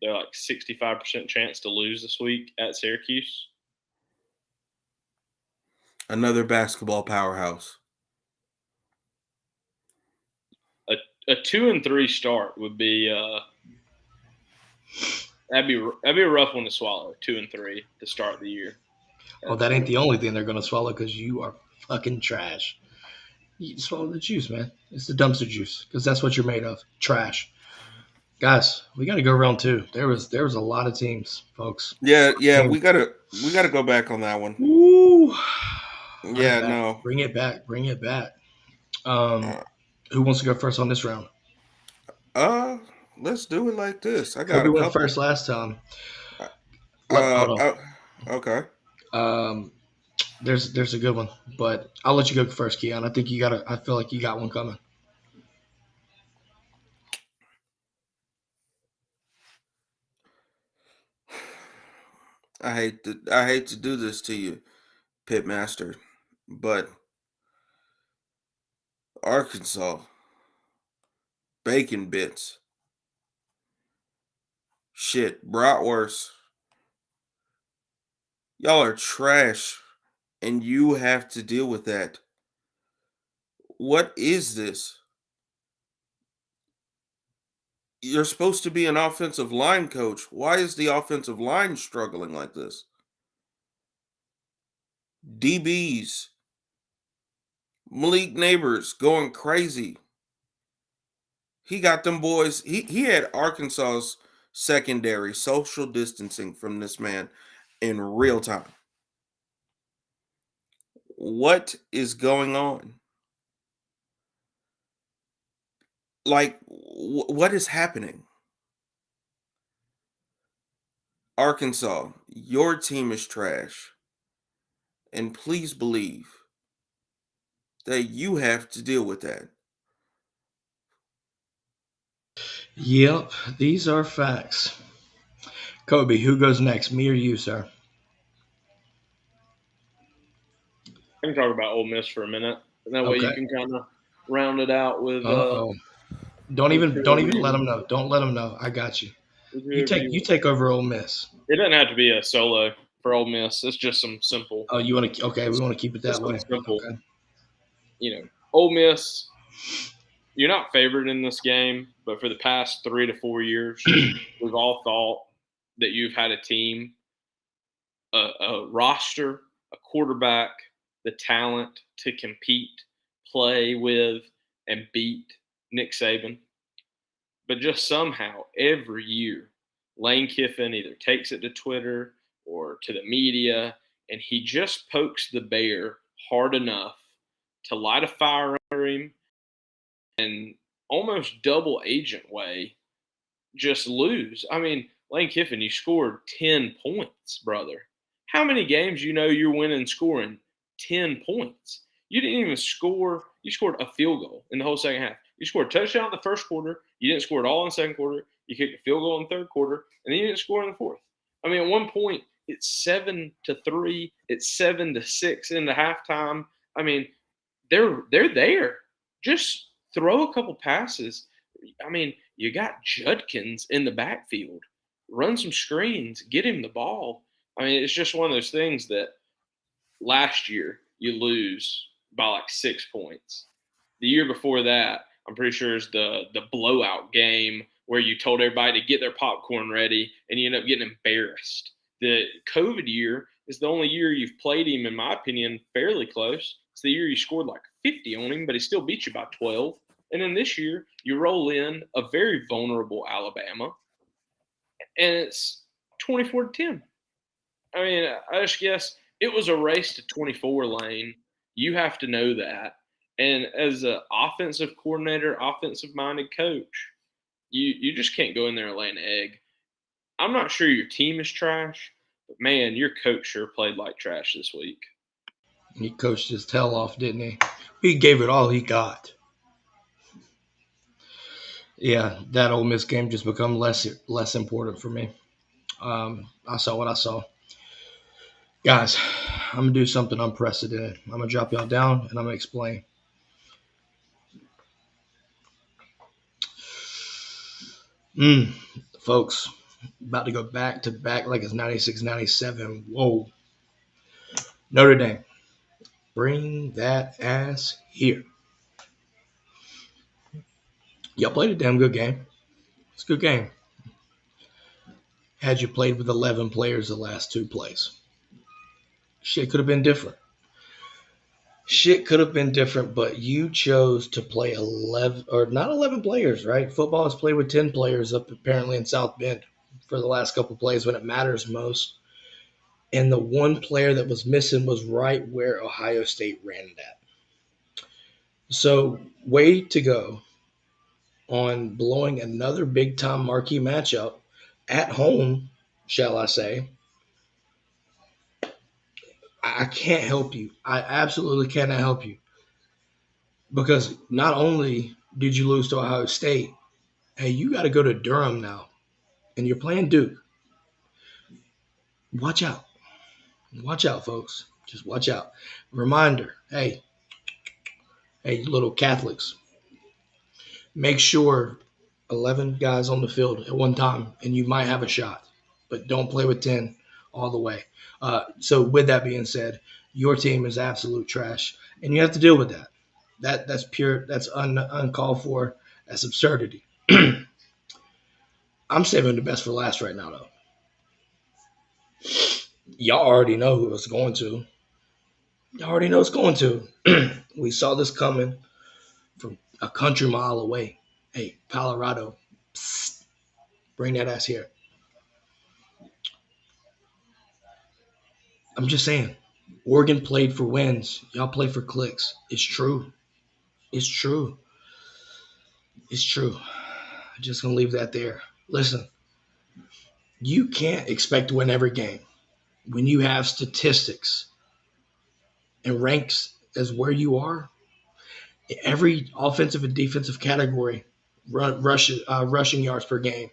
they're like 65% chance to lose this week at Syracuse. Another basketball powerhouse. A 2-3 start would be that'd be a rough one to swallow. 2-3 to start the year. Oh, that ain't the only thing they're gonna swallow because you are fucking trash. You swallow the juice, man. It's the dumpster juice because that's what you're made of. Trash. Guys, we got to go round two. There was a lot of teams, folks. Yeah, we gotta go back on that one. Woo. Yeah, no. Bring it back. Who wants to go first on this round? Let's do it like this. I got Kobe a went couple. first last time. Hold on. Okay. There's a good one, but I'll let you go first, Keon. I feel like you got one coming. I hate to do this to you, Pitmaster, but Arkansas bacon bits. Shit, bratwurst. Y'all are trash, and you have to deal with that. What is this? You're supposed to be an offensive line coach. Why is the offensive line struggling like this? DBs. Malik Neighbors going crazy. He got them boys. He had Arkansas's secondary social distancing from this man in real time. What is going on? Like, what is happening? Arkansas, your team is trash. And please believe that you have to deal with that. Yep, these are facts. Kobe, who goes next? Me or you, sir? I can talk about Ole Miss for a minute, and that way you can kind of round it out with. Don't even let them know. Don't let them know. I got you. You take over Ole Miss. It doesn't have to be a solo for Ole Miss. It's just some simple. Oh, you want to? Okay, we want to keep it that way. Simple. Okay. Ole Miss. You're not favored in this game, but for the past 3 to 4 years, we've all thought that you've had a team, a roster, a quarterback, the talent to compete, play with, and beat Nick Saban. But just somehow, every year, Lane Kiffin either takes it to Twitter or to the media, and he just pokes the bear hard enough to light a fire under him and almost double agent way just lose. I mean, Lane Kiffin, you scored 10 points, brother. How many games you're winning scoring 10 points? You didn't even score. You scored a field goal in the whole second half. You scored a touchdown in the first quarter. You didn't score it all in the second quarter. You kicked a field goal in the third quarter, and then you didn't score in the fourth. I mean, at one point, it's 7-3. It's 7-6 in the halftime. I mean, they're there. Just throw a couple passes. I mean, you got Judkins in the backfield. Run some screens. Get him the ball. I mean, it's just one of those things that last year you lose by like 6 points. The year before that, I'm pretty sure is the blowout game where you told everybody to get their popcorn ready and you end up getting embarrassed. The COVID year is the only year you've played him, in my opinion, fairly close. It's the year you scored like 50 on him, but he still beat you by 12. And then this year, you roll in a very vulnerable Alabama, and it's 24-10. I mean, I just guess it was a race to 24, Lane. You have to know that. And as an offensive coordinator, offensive-minded coach, you just can't go in there and lay an egg. I'm not sure your team is trash, but, man, your coach sure played like trash this week. He coached his tail off, didn't he? He gave it all he got. Yeah, that Ole Miss game just become less important for me. I saw what I saw. Guys, I'm going to do something unprecedented. I'm going to drop y'all down, and I'm going to explain. Folks, about to go back to back like it's 96, 97. Whoa. Notre Dame, bring that ass here. Y'all played a damn good game. It's a good game. Had you played with 11 players the last two plays, shit could have been different. But you chose to play 11, or not 11 players, right? Football is played with 10 players up apparently in South Bend for the last couple plays when it matters most. And the one player that was missing was right where Ohio State ran it at. So, way to go on blowing another big-time marquee matchup at home, shall I say. I can't help you. I absolutely cannot help you. Because not only did you lose to Ohio State, hey, you got to go to Durham now. And you're playing Duke. Watch out. Watch out, folks. Just watch out. Reminder, hey, little Catholics, make sure 11 guys on the field at one time, and you might have a shot. But don't play with 10 all the way. So with that being said, your team is absolute trash, and you have to deal with that. That's pure. That's uncalled for. That's absurdity. I'm saving the best for last right now, though. Y'all already know who it's going to. Y'all already know it's going to. We saw this coming from a country mile away. Hey, Colorado, psst, bring that ass here. I'm just saying, Oregon played for wins. Y'all play for clicks. It's true. It's true. It's true. I'm just going to leave that there. Listen, you can't expect to win every game when you have statistics and ranks as where you are. Every offensive and defensive category, rushing yards per game,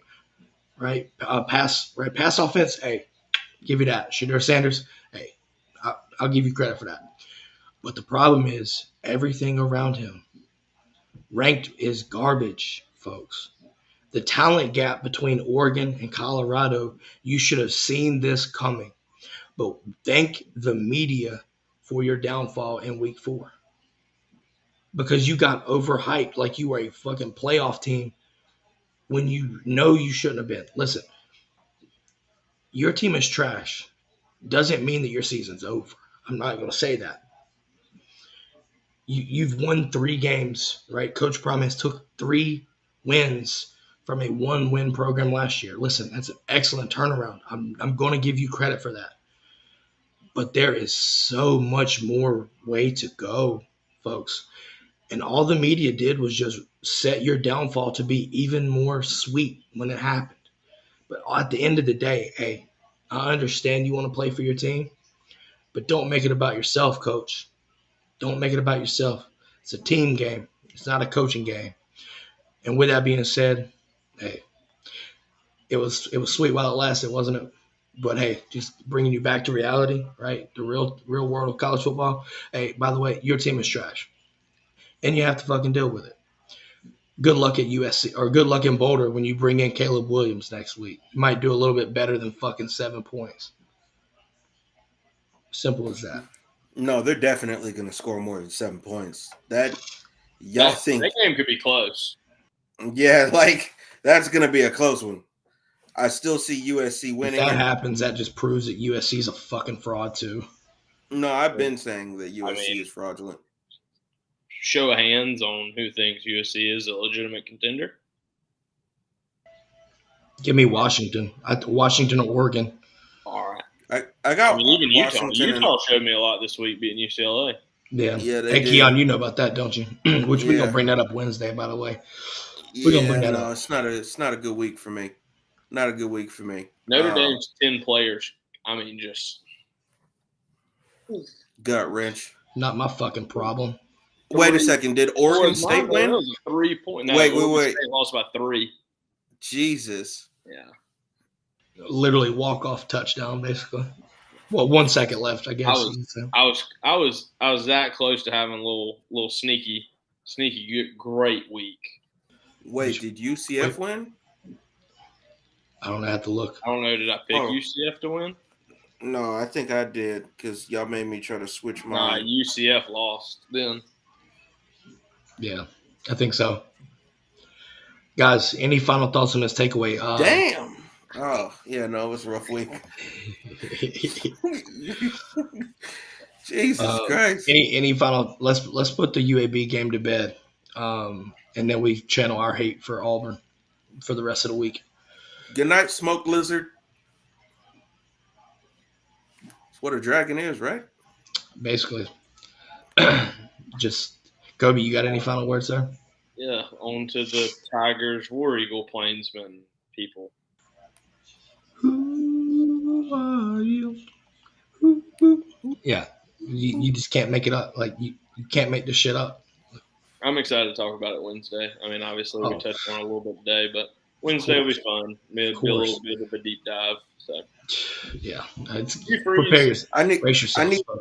right? Pass offense, hey, give you that. Shedeur Sanders, hey, I'll give you credit for that. But the problem is everything around him ranked is garbage, folks. The talent gap between Oregon and Colorado, you should have seen this coming. But thank the media for your downfall in week 4. Because you got overhyped like you were a fucking playoff team when you know you shouldn't have been. Listen, your team is trash. Doesn't mean that your season's over. I'm not going to say that. You've won 3 games, right? Coach Promise took 3 wins from a 1-win program last year. Listen, that's an excellent turnaround. I'm going to give you credit for that. But there is so much more way to go, folks. And all the media did was just set your downfall to be even more sweet when it happened. But at the end of the day, hey, I understand you want to play for your team, but don't make it about yourself, coach. Don't make it about yourself. It's a team game. It's not a coaching game. And with that being said, hey, it was sweet while it lasted, wasn't it? But hey, just bringing you back to reality, right? The real world of college football. Hey, by the way, your team is trash. And you have to fucking deal with it. Good luck at USC, or good luck in Boulder when you bring in Caleb Williams next week. You might do a little bit better than fucking 7 points. Simple as that. No, they're definitely going to score more than 7 points. That game could be close. Yeah, like that's going to be a close one. I still see USC winning. If that happens, that just proves that USC is a fucking fraud too. No, I've been saying that USC is fraudulent. Show of hands on who thinks USC is a legitimate contender. Give me Washington. Washington or Oregon. All right. I got even Washington. Utah showed me a lot this week beating UCLA. Yeah. Yeah, they Hey, did. Keon, you know about that, don't you? Which we're gonna bring that up Wednesday, by the way. We're gonna bring that up. It's not a good week for me. Not a good week for me. Notre Dame's 10 players. I mean, just gut wrench. Not my fucking problem. Wait a second. Did Oregon State win? It was a 3-point. No, wait. Oregon State lost by 3. Jesus. Yeah. Literally walk-off touchdown, basically. Well, 1 second left, I guess. I was that close to having a little sneaky great week. Wait, did UCF win? I don't know. I have to look. I don't know. Did I pick UCF to win? No, I think I did because y'all made me try to switch mine. Nah, UCF lost then. Yeah, I think so. Guys, any final thoughts on this takeaway? Damn. Oh, yeah, no, it was a rough week. Jesus Christ. Any final? Let's put the UAB game to bed, and then we channel our hate for Auburn for the rest of the week. Good night, Smoke Lizard. That's what a dragon is, right? Basically. Just Kobe, you got any final words there? Yeah, on to the Tigers, War Eagle, Plainsman people. Who are you? Yeah, you just can't make it up. Like you can't make this shit up. I'm excited to talk about it Wednesday. I mean, obviously we touched on it a little bit today, but Wednesday will be fun. Maybe a little bit of a deep dive. So yeah, I need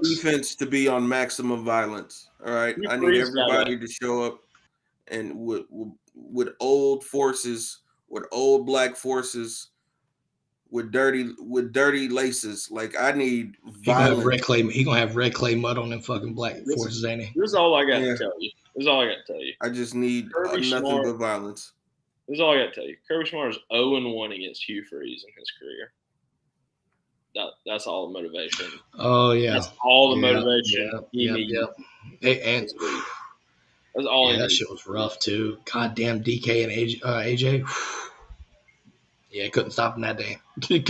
defense to be on maximum violence. All right, I need everybody to show up and with old forces, with old black forces. With dirty laces, like I need violence. He gonna have red clay mud on them fucking black forces, ain't he? This is all I got to tell you. This is all I got to tell you. I just need nothing but violence. This is all I got to tell you. Kirby Smart is 0-1 against Hugh Freeze in his career. That's all the motivation. Oh yeah, that's all the motivation he needs. And that's all. That shit was rough too. Goddamn DK and AJ. Yeah, couldn't stop him that day. Yeah,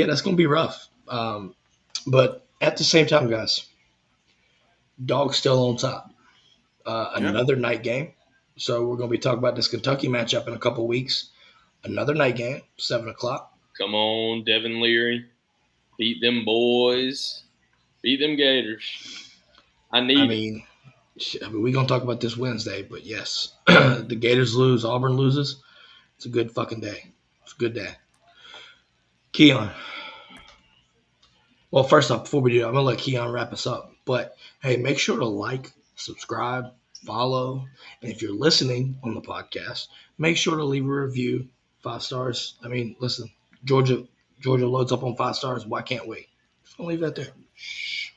that's going to be rough. But at the same time, guys, Dog's still on top. Another night game. So we're going to be talking about this Kentucky matchup in a couple weeks. Another night game, 7 o'clock. Come on, Devin Leary. Beat them boys. Beat them Gators. I mean, we're going to talk about this Wednesday, but yes, the Gators lose, Auburn loses. It's a good fucking day. It's a good day. Keon. Well, first off, before we do that, I'm going to let Keon wrap us up. But, hey, make sure to like, subscribe, follow. And if you're listening on the podcast, make sure to leave a review. 5 stars. I mean, listen, Georgia loads up on 5 stars. Why can't we? Just going to leave that there. Shh.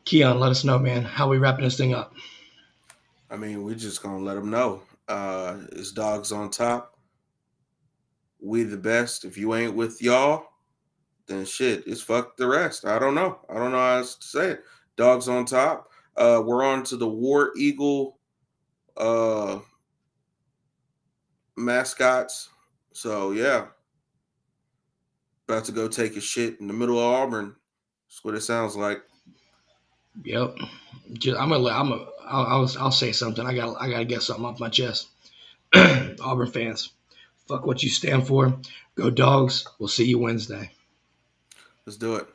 Keon, let us know, man. How we wrapping this thing up? I mean, we're just going to let them know. It's Dogs on top. We the best. If you ain't with y'all, then shit, it's fuck the rest. I don't know how else to say it. Dogs on top. We're on to the War Eagle mascots. So yeah. About to go take a shit in the middle of Auburn. That's what it sounds like. Yep. I'll say something. I gotta get something off my chest. Auburn fans, fuck what you stand for. Go Dogs. We'll see you Wednesday. Let's do it.